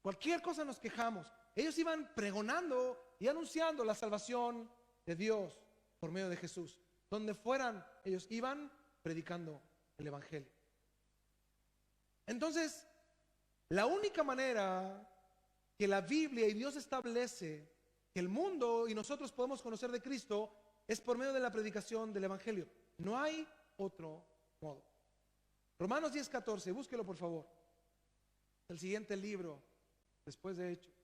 Cualquier cosa nos quejamos. Ellos iban pregonando y anunciando la salvación de Dios por medio de Jesús. Donde fueran, ellos iban predicando el evangelio. Entonces, la única manera que la Biblia y Dios establece que el mundo y nosotros podemos conocer de Cristo es por medio de la predicación del evangelio. No hay otro modo. Romanos 10:14, búsquelo por favor. El siguiente libro después de Hechos.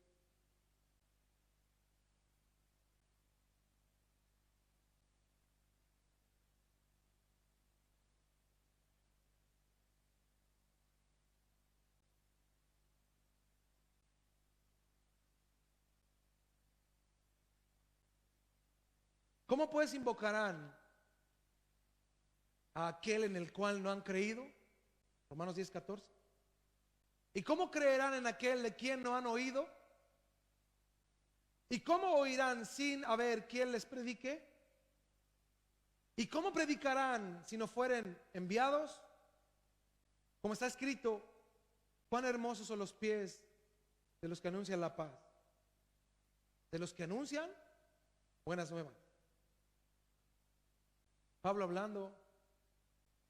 ¿Cómo pues invocarán a aquel en el cual no han creído? Romanos 10:14. ¿Y cómo creerán en aquel de quien no han oído? ¿Y cómo oirán sin haber quien les predique? ¿Y cómo predicarán si no fueren enviados? Como está escrito, cuán hermosos son los pies de los que anuncian la paz, de los que anuncian buenas nuevas. Pablo hablando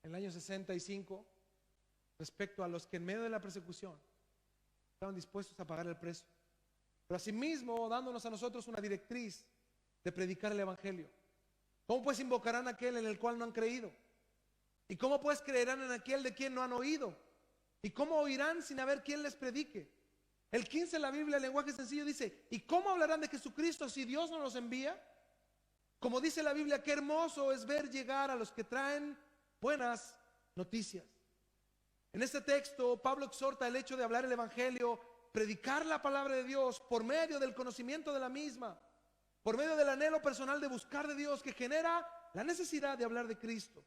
en el año 65 respecto a los que en medio de la persecución estaban dispuestos a pagar el precio, pero asimismo dándonos a nosotros una directriz de predicar el evangelio. ¿Cómo pues invocarán a aquel en el cual no han creído? ¿Y cómo pues creerán en aquel de quien no han oído? ¿Y cómo oirán sin haber quien les predique? El 15 de la Biblia, el lenguaje sencillo, dice: ¿y cómo hablarán de Jesucristo si Dios no los envía? Como dice la Biblia, qué hermoso es ver llegar a los que traen buenas noticias. En este texto Pablo exhorta el hecho de hablar el evangelio, predicar la palabra de Dios por medio del conocimiento de la misma, por medio del anhelo personal de buscar de Dios, que genera la necesidad de hablar de Cristo.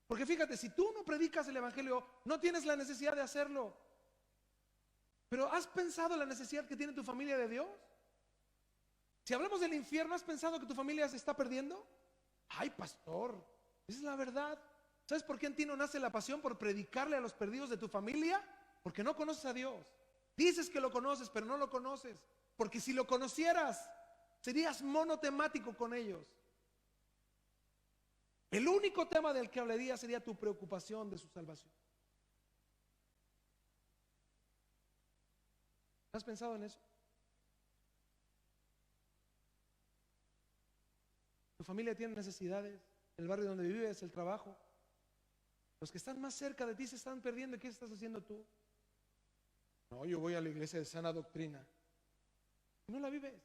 Porque fíjate, si tú no predicas el evangelio, no tienes la necesidad de hacerlo. Pero ¿has pensado en la necesidad que tiene tu familia de Dios? Si hablamos del infierno, ¿has pensado que tu familia se está perdiendo? Ay, pastor, esa es la verdad. ¿Sabes por qué en ti no nace la pasión por predicarle a los perdidos de tu familia? Porque no conoces a Dios. Dices que lo conoces, pero no lo conoces. Porque si lo conocieras, serías monotemático con ellos. El único tema del que hablaría sería tu preocupación de su salvación. ¿Has pensado en eso? Tu familia tiene necesidades, el barrio donde vives, el trabajo. Los que están más cerca de ti se están perdiendo. ¿Qué estás haciendo tú? No, yo voy a la iglesia de sana doctrina. No la vives.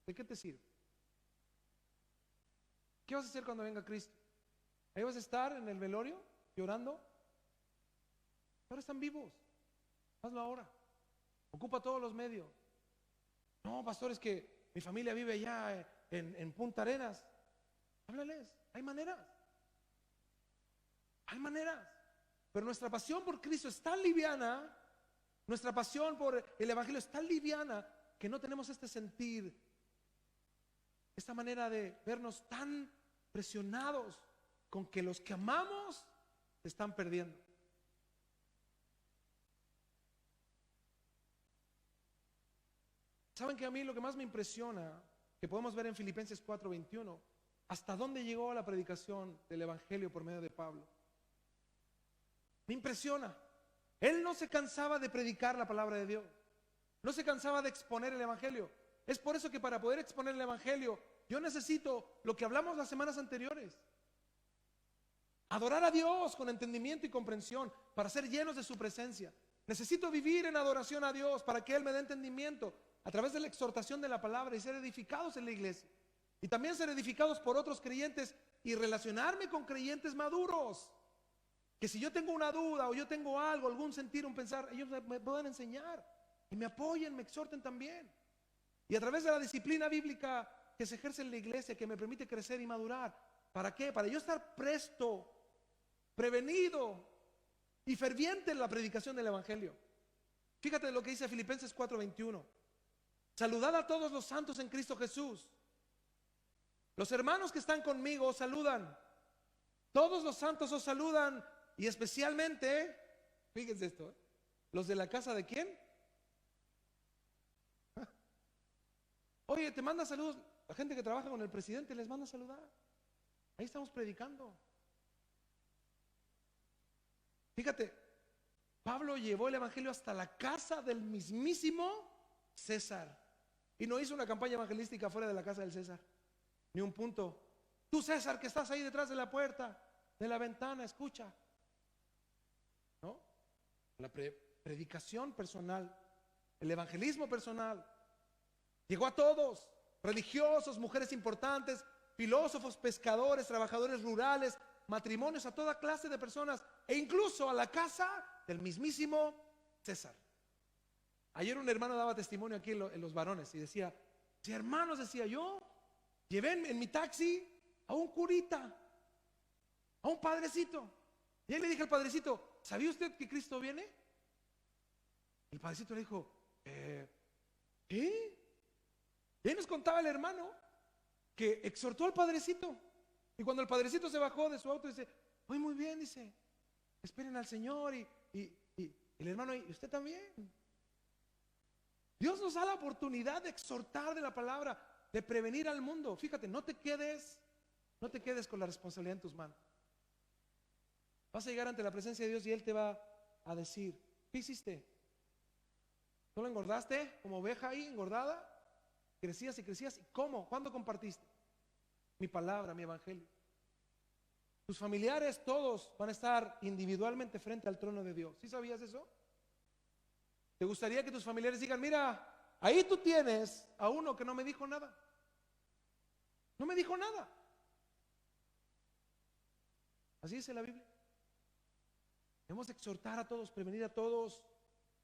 ¿De qué te sirve? ¿Qué vas a hacer cuando venga Cristo? Ahí vas a estar en el velorio llorando. Ahora están vivos. Hazlo ahora. Ocupa todos los medios. No, pastor, es que mi familia vive allá en Punta Arenas. Háblales. Hay maneras. Hay maneras. Pero nuestra pasión por Cristo es tan liviana, nuestra pasión por el evangelio es tan liviana, que no tenemos este sentir, esta manera de vernos tan presionados con que los que amamos se están perdiendo. ¿Saben que a mí lo que más me impresiona, que podemos ver en Filipenses 4:21, hasta dónde llegó la predicación del evangelio por medio de Pablo? Me impresiona. Él no se cansaba de predicar la palabra de Dios. No se cansaba de exponer el evangelio. Es por eso que para poder exponer el evangelio, yo necesito lo que hablamos las semanas anteriores: adorar a Dios con entendimiento y comprensión para ser llenos de su presencia. Necesito vivir en adoración a Dios para que Él me dé entendimiento a través de la exhortación de la palabra y ser edificados en la iglesia. Y también ser edificados por otros creyentes y relacionarme con creyentes maduros. Que si yo tengo una duda o yo tengo algo, algún sentir, un pensar, ellos me puedan enseñar y me apoyen, me exhorten también. Y a través de la disciplina bíblica que se ejerce en la iglesia, que me permite crecer y madurar. ¿Para qué? Para yo estar presto, prevenido y ferviente en la predicación del evangelio. Fíjate lo que dice Filipenses 4:21. Saludad a todos los santos en Cristo Jesús. Los hermanos que están conmigo os saludan. Todos los santos os saludan. Y especialmente, fíjense esto, los de la casa de ¿quién? Oye, te manda saludos. La gente que trabaja con el presidente les manda a saludar. Ahí estamos predicando. Fíjate, Pablo llevó el evangelio hasta la casa del mismísimo César. Y no hizo una campaña evangelística fuera de la casa del César. Ni un punto. Tú, César, que estás ahí detrás de la puerta, de la ventana, escucha. ¿No? La predicación personal, el evangelismo personal, llegó a todos: religiosos, mujeres importantes, filósofos, pescadores, trabajadores rurales, matrimonios, a toda clase de personas, e incluso a la casa del mismísimo César. Ayer un hermano daba testimonio aquí en los varones y decía: si hermanos, decía, yo llevé en mi taxi a un curita, a un padrecito, y ahí le dije al padrecito: ¿sabía usted que Cristo viene? El padrecito le dijo: ¿qué? Y ahí nos contaba el hermano que exhortó al padrecito. Y cuando el padrecito se bajó de su auto, dice: voy muy bien, dice. Esperen al Señor y el hermano, y usted también. Dios nos da la oportunidad de exhortar de la palabra, de prevenir al mundo. Fíjate, no te quedes con la responsabilidad en tus manos. Vas a llegar ante la presencia de Dios y Él te va a decir: ¿qué hiciste? ¿No lo engordaste como oveja ahí engordada? Crecías y crecías. ¿Y cómo? ¿Cuándo compartiste? Mi palabra, mi evangelio. Tus familiares todos van a estar individualmente frente al trono de Dios. ¿Sí sabías eso? ¿Te gustaría que tus familiares digan: mira, ahí tú tienes a uno que no me dijo nada? No me dijo nada. Así dice la Biblia. Debemos exhortar a todos, prevenir a todos,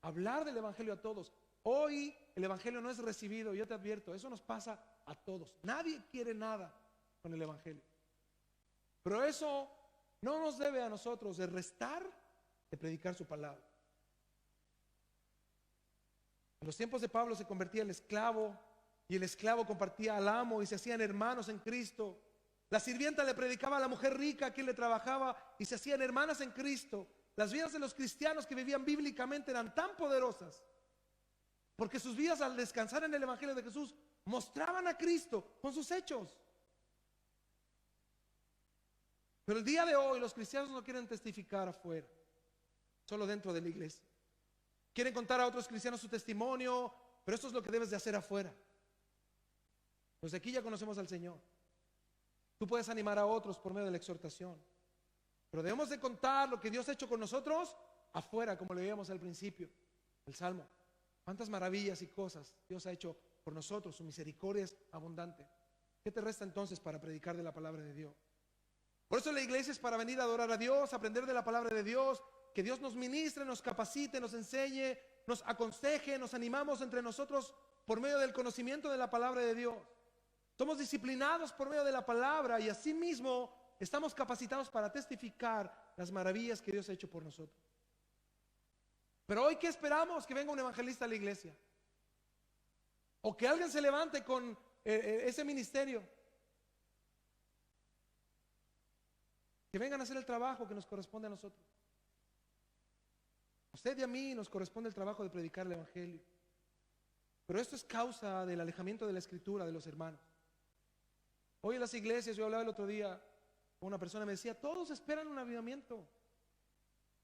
hablar del evangelio a todos. Hoy el evangelio no es recibido, yo te advierto, eso nos pasa a todos. Nadie quiere nada con el evangelio. Pero eso no nos debe a nosotros de restar de predicar su palabra. En los tiempos de Pablo se convertía el esclavo y el esclavo compartía al amo y se hacían hermanos en Cristo. La sirvienta le predicaba a la mujer rica a quien le trabajaba y se hacían hermanas en Cristo. Las vidas de los cristianos que vivían bíblicamente eran tan poderosas porque sus vidas, al descansar en el evangelio de Jesús, mostraban a Cristo con sus hechos. Pero el día de hoy los cristianos no quieren testificar afuera, solo dentro de la iglesia. Quieren contar a otros cristianos su testimonio, pero esto es lo que debes de hacer afuera. Pues aquí ya conocemos al Señor. Tú puedes animar a otros por medio de la exhortación, pero debemos de contar lo que Dios ha hecho con nosotros afuera, como lo veíamos al principio, el Salmo. Cuántas maravillas y cosas Dios ha hecho por nosotros, su misericordia es abundante. ¿Qué te resta entonces para predicar de la palabra de Dios? Por eso la iglesia es para venir a adorar a Dios, aprender de la palabra de Dios, que Dios nos ministre, nos capacite, nos enseñe, nos aconseje, nos animamos entre nosotros por medio del conocimiento de la palabra de Dios. Somos disciplinados por medio de la palabra y asimismo estamos capacitados para testificar las maravillas que Dios ha hecho por nosotros. Pero hoy, ¿qué esperamos? Que venga un evangelista a la iglesia, o que alguien se levante con ese ministerio, que vengan a hacer el trabajo que nos corresponde a nosotros. A usted y a mí nos corresponde el trabajo de predicar el evangelio, pero esto es causa del alejamiento de la escritura de los hermanos. Hoy en las iglesias, yo hablaba el otro día con una persona, me decía: todos esperan un avivamiento.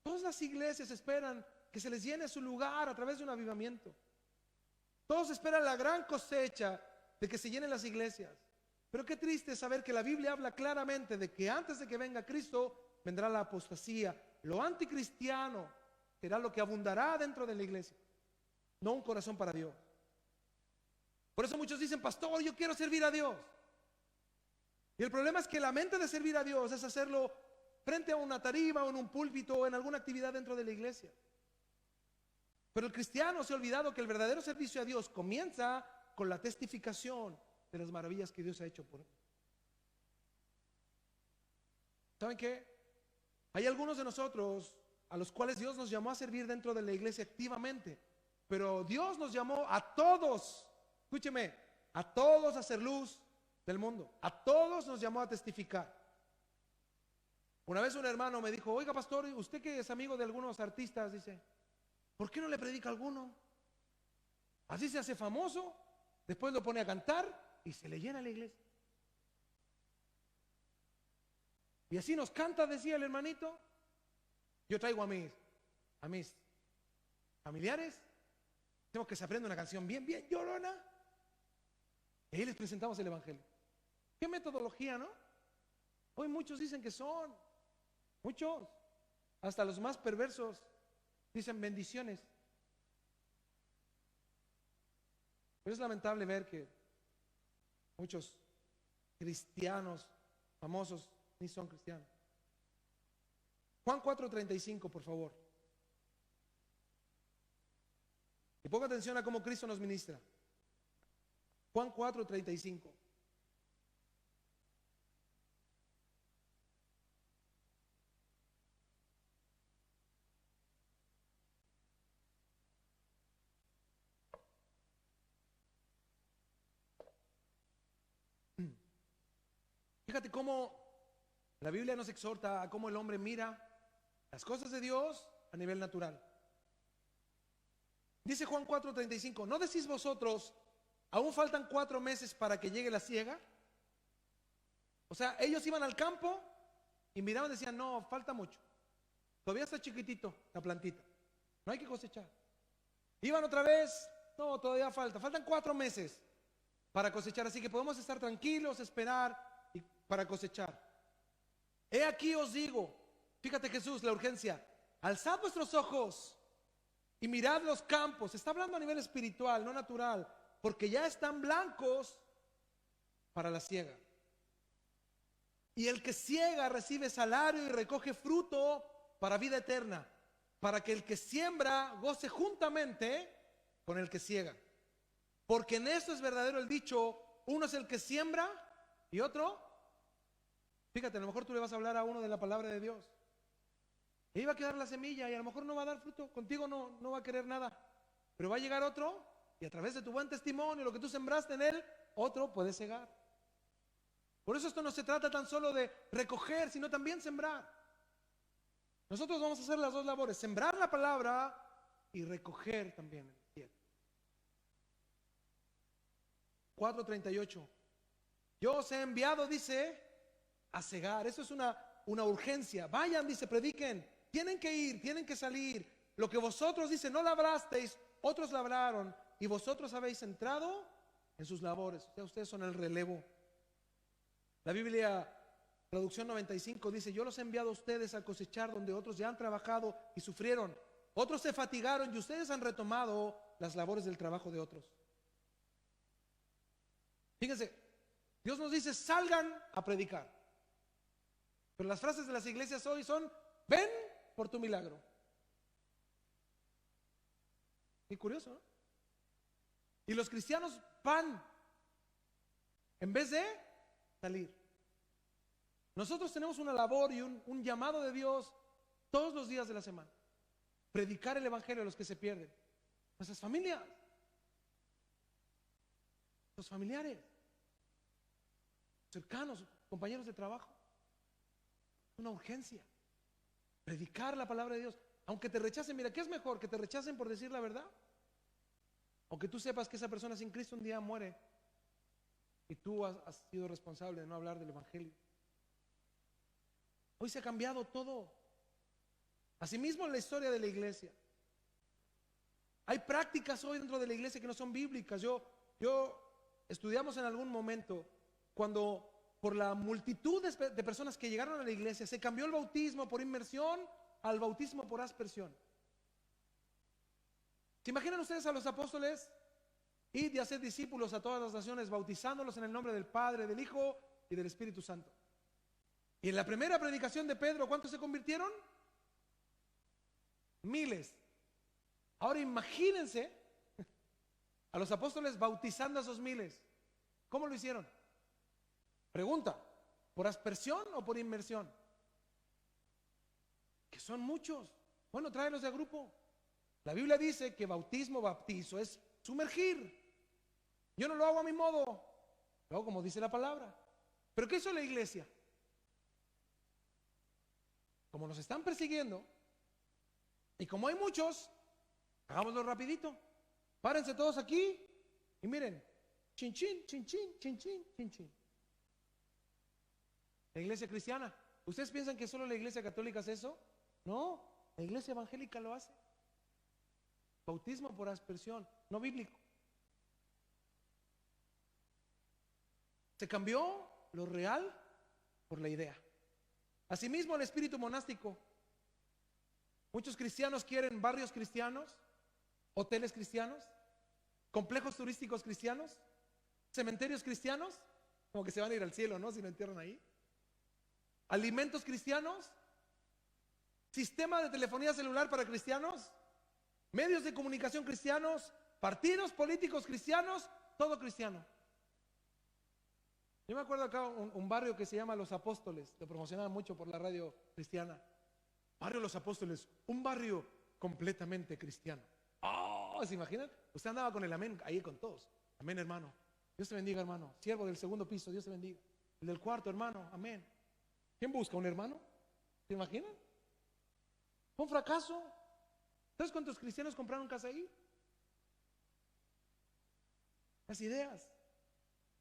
Todas las iglesias esperan que se les llene su lugar a través de un avivamiento. Todos esperan la gran cosecha de que se llenen las iglesias. Pero qué triste saber que la Biblia habla claramente de que antes de que venga Cristo vendrá la apostasía. Lo anticristiano será lo que abundará dentro de la iglesia, no un corazón para Dios. Por eso muchos dicen: pastor, yo quiero servir a Dios. Y el problema es que la mente de servir a Dios es hacerlo frente a una tarima o en un púlpito o en alguna actividad dentro de la iglesia. Pero el cristiano se ha olvidado que el verdadero servicio a Dios comienza con la testificación de las maravillas que Dios ha hecho por él. ¿Saben qué? Hay algunos de nosotros a los cuales Dios nos llamó a servir dentro de la iglesia activamente, pero Dios nos llamó a todos, escúcheme, a todos a hacer luz del mundo. A todos nos llamó a testificar. Una vez un hermano me dijo: oiga, pastor, usted que es amigo de algunos artistas, dice, ¿por qué no le predica a alguno? Así se hace famoso, después lo pone a cantar y se le llena la iglesia. Y así nos canta, decía el hermanito. Yo traigo a mis familiares, tengo que se aprenda una canción bien llorona, y ahí les presentamos el evangelio. ¿Qué metodología, no? Hoy muchos dicen que son, muchos, hasta los más perversos, dicen bendiciones. Pero es lamentable ver que muchos cristianos famosos ni son cristianos. Juan 4:35, por favor. Y ponga atención a cómo Cristo nos ministra. Juan 4:35. Fíjate cómo la Biblia nos exhorta a cómo el hombre mira Las cosas de Dios a nivel natural. Dice Juan 4:35, ¿no decís vosotros, aún faltan 4 meses para que llegue la siega? O sea, ellos iban al campo y miraban y decían, no, falta mucho. Todavía está chiquitito la plantita. No hay que cosechar. Iban otra vez, no, todavía faltan 4 meses para cosechar. Así que podemos estar tranquilos, esperar para cosechar. He aquí os digo, fíjate Jesús, la urgencia, alzad vuestros ojos y mirad los campos. Está hablando a nivel espiritual, no natural, porque ya están blancos para la siega. Y el que siega recibe salario y recoge fruto para vida eterna, para que el que siembra goce juntamente con el que siega. Porque en esto es verdadero el dicho, uno es el que siembra y otro, fíjate, a lo mejor tú le vas a hablar a uno de la palabra de Dios. E iba a quedar la semilla y a lo mejor no va a dar fruto, contigo no va a querer nada. Pero va a llegar otro y a través de tu buen testimonio, lo que tú sembraste en él, otro puede cegar. Por eso esto no se trata tan solo de recoger, sino también sembrar. Nosotros vamos a hacer las dos labores, sembrar la palabra y recoger también el cielo. 4:38. Yo os he enviado, dice, a cegar. Eso es una urgencia. Vayan, dice, prediquen. Tienen que ir, tienen que salir. Lo que vosotros, dice, no labrasteis, otros labraron y vosotros habéis entrado en sus labores. O sea, ustedes son el relevo. La Biblia, traducción 95, dice, yo los he enviado a ustedes a cosechar donde otros ya han trabajado y sufrieron. Otros se fatigaron y ustedes han retomado las labores del trabajo de otros. Fíjense, Dios nos dice, salgan a predicar. Pero las frases de las iglesias hoy son, ven por tu milagro. Qué curioso, ¿no? Y los cristianos van en vez de salir. Nosotros tenemos una labor y un llamado de Dios todos los días de la semana. Predicar el evangelio a los que se pierden. Nuestras familias. Los familiares. Cercanos, compañeros de trabajo. Una urgencia. Predicar la palabra de Dios. Aunque te rechacen, mira, ¿qué es mejor? ¿Que te rechacen por decir la verdad? O que tú sepas que esa persona sin Cristo un día muere y tú has sido responsable de no hablar del evangelio. Hoy se ha cambiado todo. Asimismo en la historia de la iglesia. Hay prácticas hoy dentro de la iglesia que no son bíblicas. Yo estudiamos en algún momento cuando por la multitud de personas que llegaron a la iglesia se cambió el bautismo por inmersión al bautismo por aspersión. ¿Se imaginan ustedes a los apóstoles? Id y haced discípulos a todas las naciones, bautizándolos en el nombre del Padre, del Hijo y del Espíritu Santo. Y en la primera predicación de Pedro, ¿cuántos se convirtieron? Miles. Ahora imagínense a los apóstoles bautizando a esos miles. ¿Cómo lo hicieron? Pregunta, ¿por aspersión o por inmersión? Que son muchos. Bueno, tráelos de a grupo. La Biblia dice que bautizo es sumergir. Yo no lo hago a mi modo, lo hago como dice la palabra. ¿Pero qué hizo la iglesia? Como nos están persiguiendo y como hay muchos, hagámoslo rapidito. Párense todos aquí y miren, chin chin, chin chin, chin chin, chin chin. La iglesia cristiana, ¿ustedes piensan que solo la iglesia católica hace eso? No, la iglesia evangélica lo hace. Bautismo por aspersión, no bíblico. Se cambió lo real por la idea. Asimismo, el espíritu monástico. Muchos cristianos quieren barrios cristianos, hoteles cristianos, complejos turísticos cristianos, cementerios cristianos, como que se van a ir al cielo, ¿no? Si lo entierran ahí. Alimentos cristianos, sistema de telefonía celular para cristianos, medios de comunicación cristianos, partidos políticos cristianos, todo cristiano. Yo me acuerdo acá un barrio que se llama Los Apóstoles, lo promocionaban mucho por la radio cristiana. Barrio Los Apóstoles, un barrio completamente cristiano. Oh, ¿se imaginan? Usted andaba con el amén ahí con todos. Amén, hermano. Dios te bendiga, hermano. Siervo del segundo piso, Dios te bendiga. El del cuarto, hermano, amén. ¿Quién busca? ¿Un hermano? ¿Se imaginan? Fue un fracaso. ¿Sabes cuántos cristianos compraron casa ahí? Las ideas.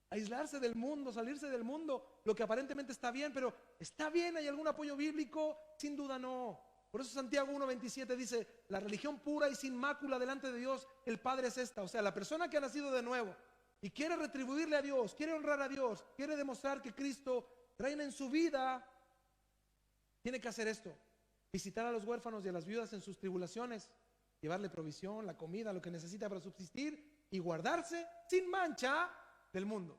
Aislarse del mundo, salirse del mundo, lo que aparentemente está bien, pero ¿está bien? ¿Hay algún apoyo bíblico? Sin duda no. Por eso Santiago 1:27 dice, la religión pura y sin mácula delante de Dios, el Padre es esta. O sea, la persona que ha nacido de nuevo y quiere retribuirle a Dios, quiere honrar a Dios, quiere demostrar que Cristo reina en su vida, tiene que hacer esto: visitar a los huérfanos y a las viudas en sus tribulaciones, llevarle provisión, la comida, lo que necesita para subsistir y guardarse sin mancha del mundo.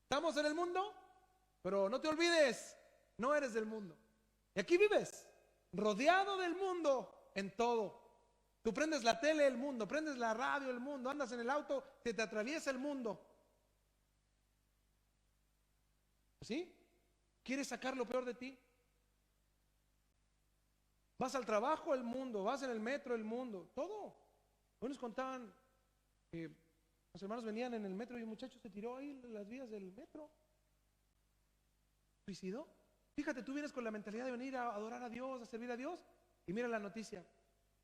Estamos en el mundo, pero no te olvides, no eres del mundo. Y aquí vives, rodeado del mundo en todo. Tú prendes la tele, el mundo, prendes la radio, el mundo, andas en el auto, se te atraviesa el mundo. ¿Sí? ¿Quieres sacar lo peor de ti? Vas al trabajo, el mundo, vas en el metro, el mundo, todo. Hoy nos contaban que los hermanos venían en el metro y un muchacho se tiró ahí en las vías del metro. ¿Suicidó? Fíjate, tú vienes con la mentalidad de venir a adorar a Dios, a servir a Dios, y mira la noticia.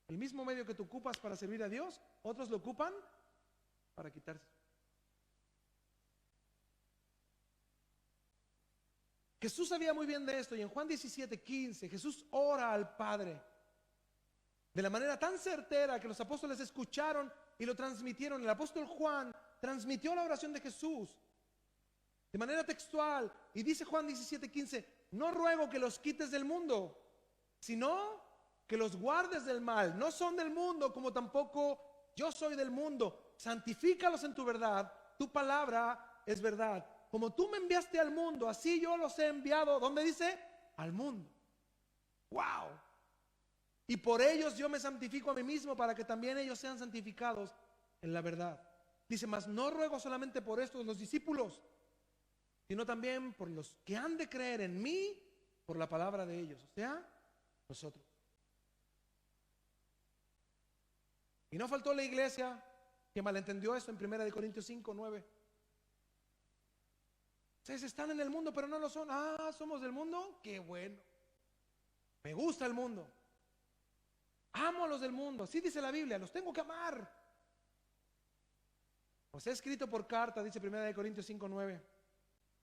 El mismo medio que tú ocupas para servir a Dios, otros lo ocupan para quitarse. Jesús sabía muy bien de esto, y en Juan 17:15 Jesús ora al Padre de la manera tan certera que los apóstoles escucharon y lo transmitieron. El apóstol Juan transmitió la oración de Jesús de manera textual, y dice Juan 17:15, no ruego que los quites del mundo, sino que los guardes del mal. No son del mundo, como tampoco yo soy del mundo. Santifícalos en tu verdad, tu palabra es verdad. Como tú me enviaste al mundo, así yo los he enviado. ¿Dónde dice? Al mundo. ¡Wow! Y por ellos yo me santifico a mí mismo, para que también ellos sean santificados en la verdad. Dice, mas no ruego solamente por estos, los discípulos, sino también por los que han de creer en mí por la palabra de ellos, o sea, nosotros. Y no faltó la iglesia que malentendió esto en 1 Corintios 5:9. Ustedes están en el mundo, pero no lo son. Ah, somos del mundo, qué bueno. Me gusta el mundo. Amo a los del mundo, así dice la Biblia, los tengo que amar. Os he escrito por carta, dice 1 Corintios 5:9,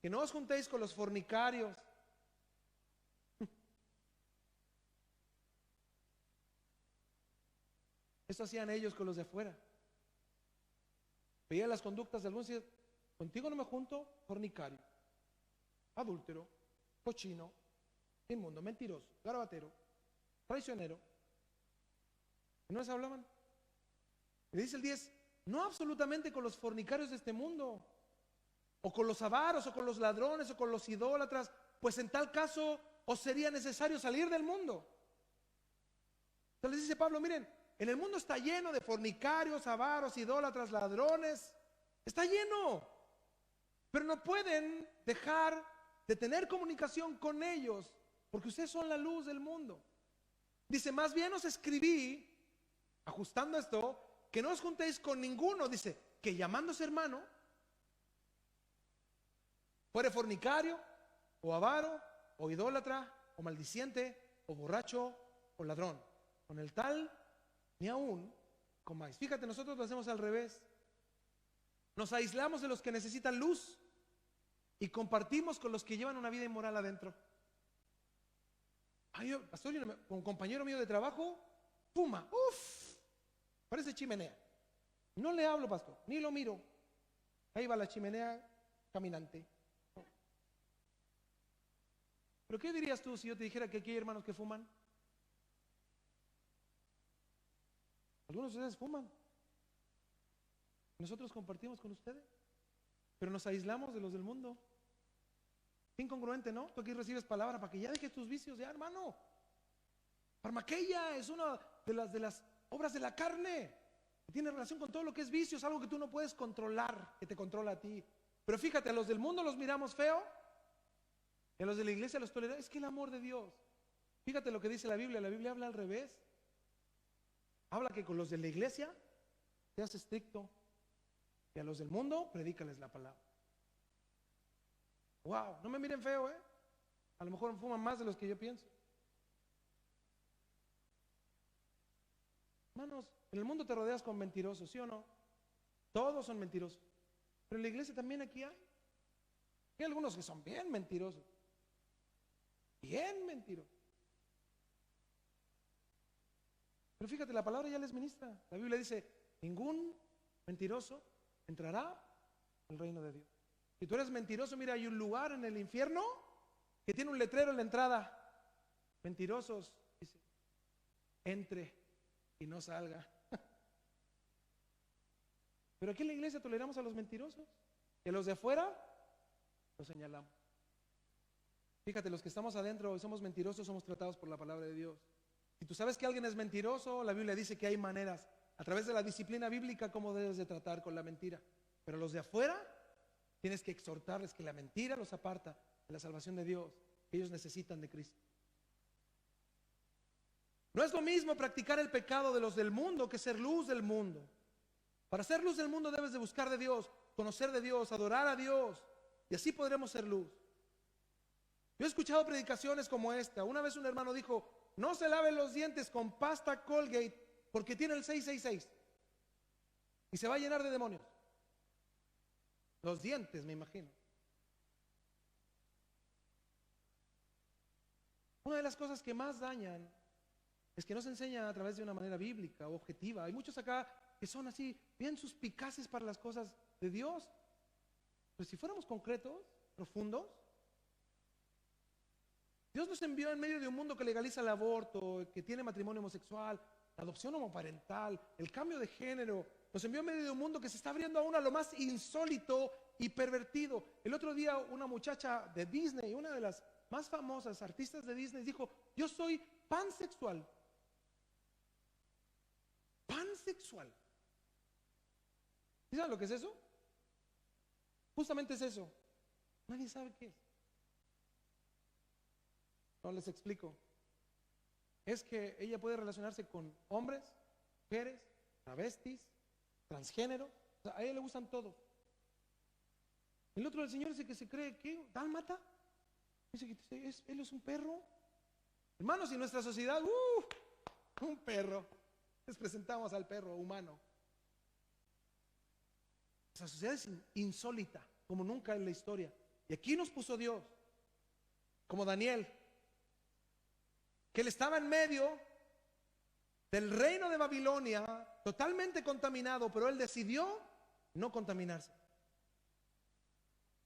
que no os juntéis con los fornicarios. Esto hacían ellos con los de afuera. Veían las conductas de algunos y decían, contigo no me junto, fornicario, adúltero, cochino, inmundo, mentiroso, garabatero, traicionero. ¿Y no les hablaban? Y dice el 10, no absolutamente con los fornicarios de este mundo, o con los avaros, o con los ladrones, o con los idólatras, pues en tal caso os sería necesario salir del mundo. Entonces les dice Pablo, miren, en el mundo está lleno de fornicarios, avaros, idólatras, ladrones. Está lleno. Pero no pueden dejar de tener comunicación con ellos, porque ustedes son la luz del mundo. Dice, más bien os escribí, ajustando esto, que no os juntéis con ninguno, dice, que llamándose hermano, fuere fornicario, o avaro, o idólatra, o maldiciente, o borracho, o ladrón. Con el tal, ni aún comáis. Fíjate, nosotros lo hacemos al revés. Nos aislamos de los que necesitan luz y compartimos con los que llevan una vida inmoral adentro. Ay, pastor, un compañero mío de trabajo fuma. Uf, parece chimenea. No le hablo, pastor, ni lo miro. Ahí va la chimenea caminante. ¿Pero qué dirías tú si yo te dijera que aquí hay hermanos que fuman? Algunos de ustedes fuman. Nosotros compartimos con ustedes, pero nos aislamos de los del mundo. Incongruente, ¿no? Tú aquí recibes palabra para que ya dejes tus vicios, ya, hermano. Farmaqueia es una de las obras de la carne, que tiene relación con todo lo que es vicio, es algo que tú no puedes controlar, que te controla a ti. Pero fíjate, a los del mundo los miramos feo, y a los de la iglesia los toleramos. Es que el amor de Dios, fíjate lo que dice la Biblia habla al revés. Habla que con los de la iglesia seas estricto, y a los del mundo predícales la palabra. Wow, no me miren feo, a lo mejor fuman más de los que yo pienso. Hermanos, en el mundo te rodeas con mentirosos, ¿sí o no? Todos son mentirosos. Pero en la iglesia también aquí hay. Hay algunos que son bien mentirosos. Bien mentirosos. Pero fíjate, la palabra ya les ministra. La Biblia dice, ningún mentiroso entrará al reino de Dios. Si tú eres mentiroso, mira, hay un lugar en el infierno que tiene un letrero en la entrada. Mentirosos, dice, entre y no salga. Pero aquí en la iglesia toleramos a los mentirosos y a los de afuera los señalamos. Fíjate, los que estamos adentro y somos mentirosos somos tratados por la palabra de Dios. Si tú sabes que alguien es mentiroso, la Biblia dice que hay maneras, a través de la disciplina bíblica, cómo debes de tratar con la mentira. Pero los de afuera, tienes que exhortarles que la mentira los aparta de la salvación de Dios, que ellos necesitan de Cristo. No es lo mismo practicar el pecado de los del mundo que ser luz del mundo. Para ser luz del mundo debes de buscar de Dios, conocer de Dios, adorar a Dios, y así podremos ser luz. Yo he escuchado predicaciones como esta. Una vez un hermano dijo, no se laven los dientes con pasta Colgate porque tiene el 666 y se va a llenar de demonios. Los dientes, me imagino. Una de las cosas que más dañan es que no se enseña a través de una manera bíblica o objetiva. Hay muchos acá que son así, bien suspicaces para las cosas de Dios. Pero si fuéramos concretos, profundos, Dios nos envió en medio de un mundo que legaliza el aborto, que tiene matrimonio homosexual, la adopción homoparental, el cambio de género. Nos envió en medio de un mundo que se está abriendo aún a lo más insólito y pervertido. El otro día una muchacha de Disney, una de las más famosas artistas de Disney, dijo, yo soy pansexual. Pansexual. ¿Y saben lo que es eso? Justamente es eso. Nadie sabe qué es. No les explico. Es que ella puede relacionarse con hombres, mujeres, travestis, transgénero. O sea, a ella le gustan todos. El otro del Señor dice que se cree que dálmata. Dice que él es un perro. Hermanos, y nuestra sociedad, un perro. Les presentamos al perro humano. Nuestra sociedad es insólita, como nunca en la historia. Y aquí nos puso Dios, como Daniel, que él estaba en medio del reino de Babilonia, totalmente contaminado, pero él decidió no contaminarse.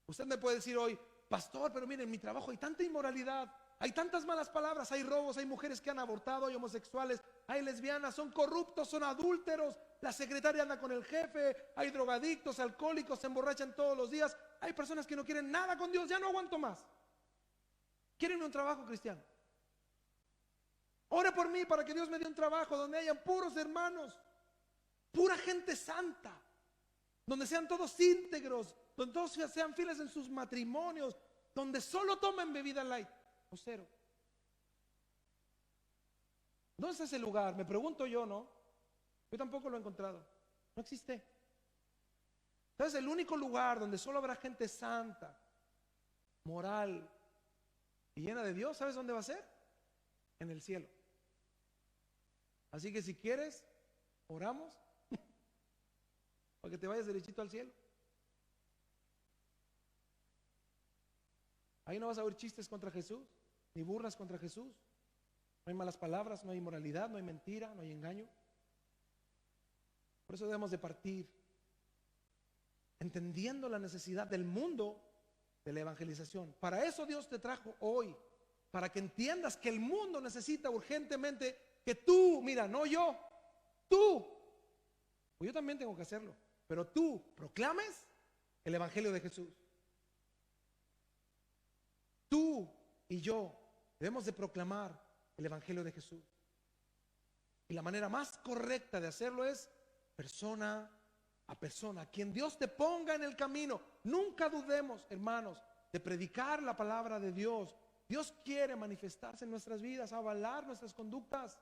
Usted me puede decir hoy, pastor, pero miren, en mi trabajo hay tanta inmoralidad, hay tantas malas palabras, hay robos, hay mujeres que han abortado, hay homosexuales, hay lesbianas, son corruptos, son adúlteros, la secretaria anda con el jefe, hay drogadictos, alcohólicos, se emborrachan todos los días, hay personas que no quieren nada con Dios, ya no aguanto más. Quieren un trabajo cristiano. Ore por mí para que Dios me dé un trabajo donde hayan puros hermanos, pura gente santa, donde sean todos íntegros, donde todos sean fieles en sus matrimonios, donde solo tomen bebida light o cero. ¿Dónde está ese lugar? Me pregunto yo, ¿no? Yo tampoco lo he encontrado. No existe. Entonces el único lugar donde solo habrá gente santa, moral y llena de Dios, ¿sabes dónde va a ser? En el cielo. Así que si quieres, oramos para que te vayas derechito al cielo. Ahí no vas a oír chistes contra Jesús, ni burlas contra Jesús. No hay malas palabras, no hay inmoralidad, no hay mentira, no hay engaño. Por eso debemos de partir entendiendo la necesidad del mundo de la evangelización. Para eso Dios te trajo hoy, para que entiendas que el mundo necesita urgentemente que tú, mira, no yo, tú, pues yo también tengo que hacerlo, pero tú proclames el evangelio de Jesús. Tú y yo debemos de proclamar el evangelio de Jesús. Y la manera más correcta de hacerlo es persona a persona, quien Dios te ponga en el camino. Nunca dudemos, hermanos, de predicar la palabra de Dios. Dios quiere manifestarse en nuestras vidas, avalar nuestras conductas.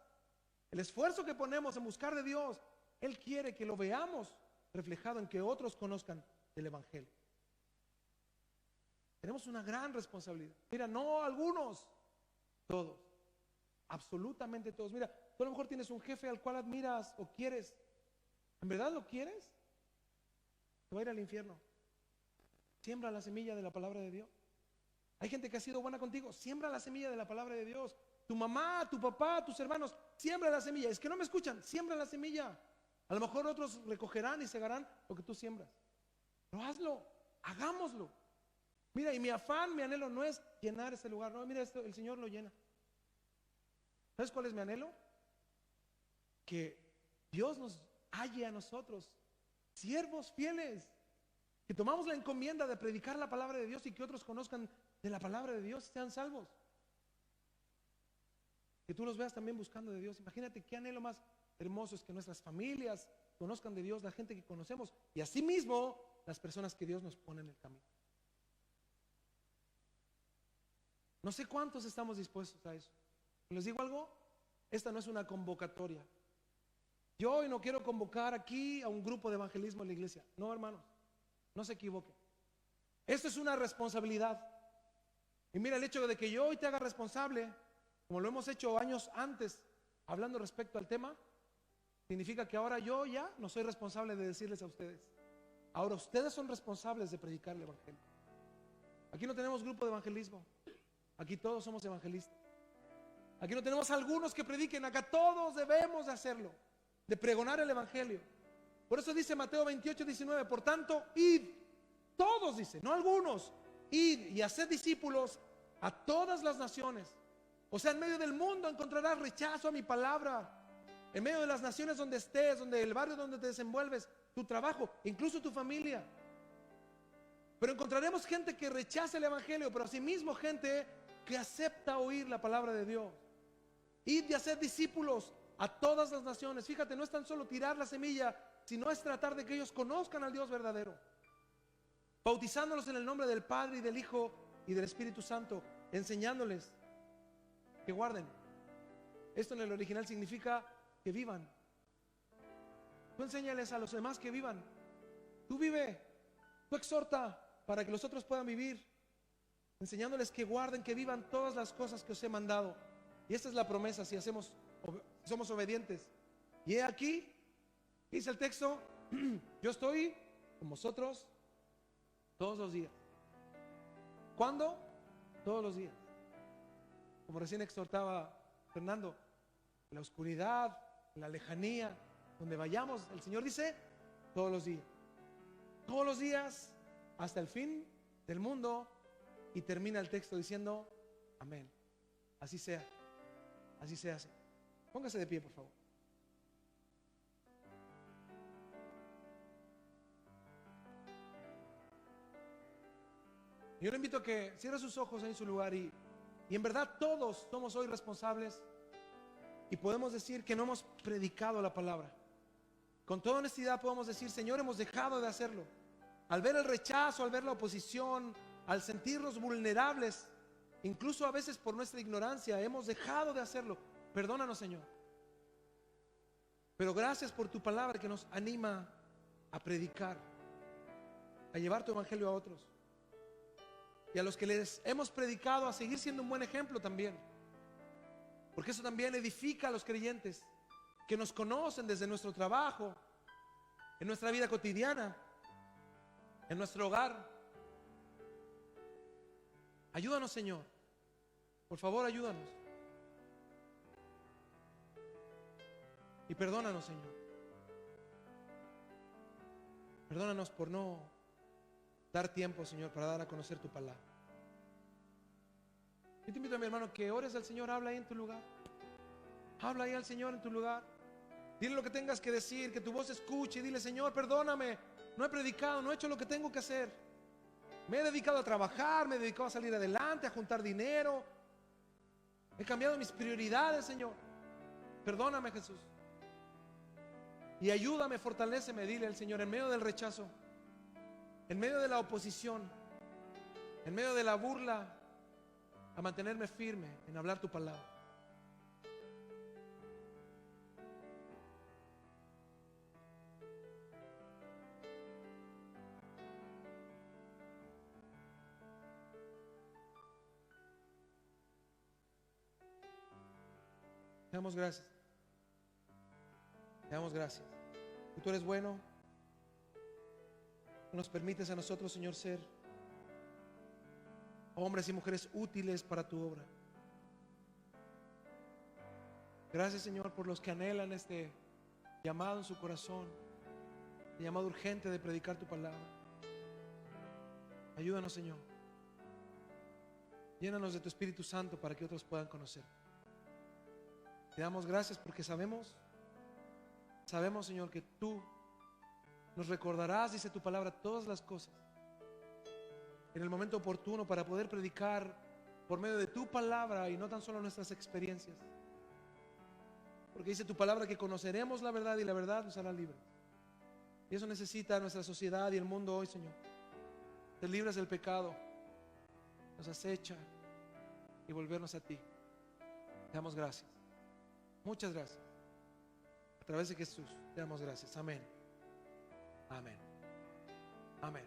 El esfuerzo que ponemos en buscar de Dios, Él quiere que lo veamos reflejado en que otros conozcan el evangelio. Tenemos una gran responsabilidad. Mira, no algunos, todos. absolutamente todos. Mira, tú a lo mejor tienes un jefe al cual admiras o quieres. ¿En verdad lo quieres? Te va a ir al infierno. Siembra la semilla de la palabra de Dios. Hay gente que ha sido buena contigo, siembra la semilla de la palabra de Dios. Tu mamá, tu papá, tus hermanos, siembra la semilla. Es que no me escuchan, siembra la semilla. A lo mejor otros recogerán y segarán lo que tú siembras. Pero hazlo, hagámoslo. Mira, y mi afán, mi anhelo no es llenar ese lugar. No, mira, esto el Señor lo llena. ¿Sabes cuál es mi anhelo? Que Dios nos halle a nosotros siervos fieles, que tomamos la encomienda de predicar la palabra de Dios y que otros conozcan de la palabra de Dios y sean salvos. Que tú los veas también buscando de Dios. Imagínate qué anhelo más hermoso es que nuestras familias conozcan de Dios, la gente que conocemos, y asimismo las personas que Dios nos pone en el camino. No sé cuántos estamos dispuestos a eso. ¿Les digo algo? Esta no es una convocatoria. Yo hoy no quiero convocar aquí a un grupo de evangelismo en la iglesia. No, hermanos, no se equivoquen. Esto es una responsabilidad. Y mira, el hecho de que yo hoy te haga responsable, como lo hemos hecho años antes, hablando respecto al tema, significa que ahora yo ya no soy responsable de decirles a ustedes. Ahora ustedes son responsables de predicar el evangelio. Aquí no tenemos grupo de evangelismo. Aquí todos somos evangelistas. Aquí no tenemos algunos que prediquen. Acá todos debemos de hacerlo, de pregonar el evangelio. Por eso dice Mateo 28:19, por tanto, id, todos dice, no algunos, id y haced discípulos a todas las naciones. O sea, en medio del mundo encontrarás rechazo a mi palabra. En medio de las naciones donde estés, donde el barrio donde te desenvuelves, tu trabajo, incluso tu familia. Pero encontraremos gente que rechaza el evangelio, pero asimismo gente que acepta oír la palabra de Dios. Id y haced discípulos a todas las naciones. Fíjate, no es tan solo tirar la semilla, sino es tratar de que ellos conozcan al Dios verdadero, bautizándolos en el nombre del Padre y del Hijo y del Espíritu Santo, enseñándoles que guarden. Esto en el original significa que vivan. Tú enséñales a los demás que vivan. Tú vive, tú exhorta para que los otros puedan vivir, enseñándoles que guarden, que vivan todas las cosas que os he mandado. Y esta es la promesa si somos obedientes. Y he aquí, dice el texto, yo estoy con vosotros todos los días. ¿Cuándo? Todos los días. Como recién exhortaba Fernando, en la oscuridad, en la lejanía, donde vayamos, el Señor dice, todos los días. Todos los días, hasta el fin del mundo. Y termina el texto diciendo, amén. Así sea. Así se hace. Póngase de pie, por favor. Yo le invito a que cierre sus ojos en su lugar y en verdad todos somos hoy responsables y podemos decir que no hemos predicado la palabra. Con toda honestidad podemos decir, Señor, hemos dejado de hacerlo. Al ver el rechazo, al ver la oposición, al sentirnos vulnerables, incluso a veces por nuestra ignorancia, hemos dejado de hacerlo. Perdónanos, Señor. Pero gracias por tu palabra que nos anima a predicar, a llevar tu evangelio a otros. Y a los que les hemos predicado a seguir siendo un buen ejemplo también. Porque eso también edifica a los creyentes que nos conocen desde nuestro trabajo, en nuestra vida cotidiana, en nuestro hogar. Ayúdanos, Señor. Por favor, ayúdanos. Y perdónanos, Señor. Perdónanos por no dar tiempo, Señor, para dar a conocer tu palabra. Yo te invito a mi hermano que ores al Señor. Habla ahí en tu lugar. Habla ahí al Señor en tu lugar. Dile lo que tengas que decir, que tu voz escuche. Y dile, Señor, perdóname. No he predicado, no he hecho lo que tengo que hacer. Me he dedicado a trabajar, me he dedicado a salir adelante, a juntar dinero. He cambiado mis prioridades, Señor. Perdóname, Jesús. Y ayúdame, fortaléceme, dile al Señor, en medio del rechazo, en medio de la oposición, en medio de la burla, a mantenerme firme en hablar tu palabra. damos gracias. Te damos gracias. Tú eres bueno. Tú nos permites a nosotros, Señor, ser hombres y mujeres útiles para tu obra. Gracias, Señor, por los que anhelan este llamado en su corazón, el llamado urgente de predicar tu palabra. Ayúdanos, Señor. Llénanos de tu Espíritu Santo para que otros puedan conocer. Te damos gracias porque sabemos, Señor, que tú nos recordarás, dice tu palabra, todas las cosas en el momento oportuno para poder predicar por medio de tu palabra y no tan solo nuestras experiencias. Porque dice tu palabra que conoceremos la verdad y la verdad nos hará libres. Y eso necesita nuestra sociedad y el mundo hoy, Señor. Te libres del pecado, nos acecha y volvernos a ti. Te damos gracias. Muchas gracias. A través de Jesús te damos gracias. Amén. Amén. Amén.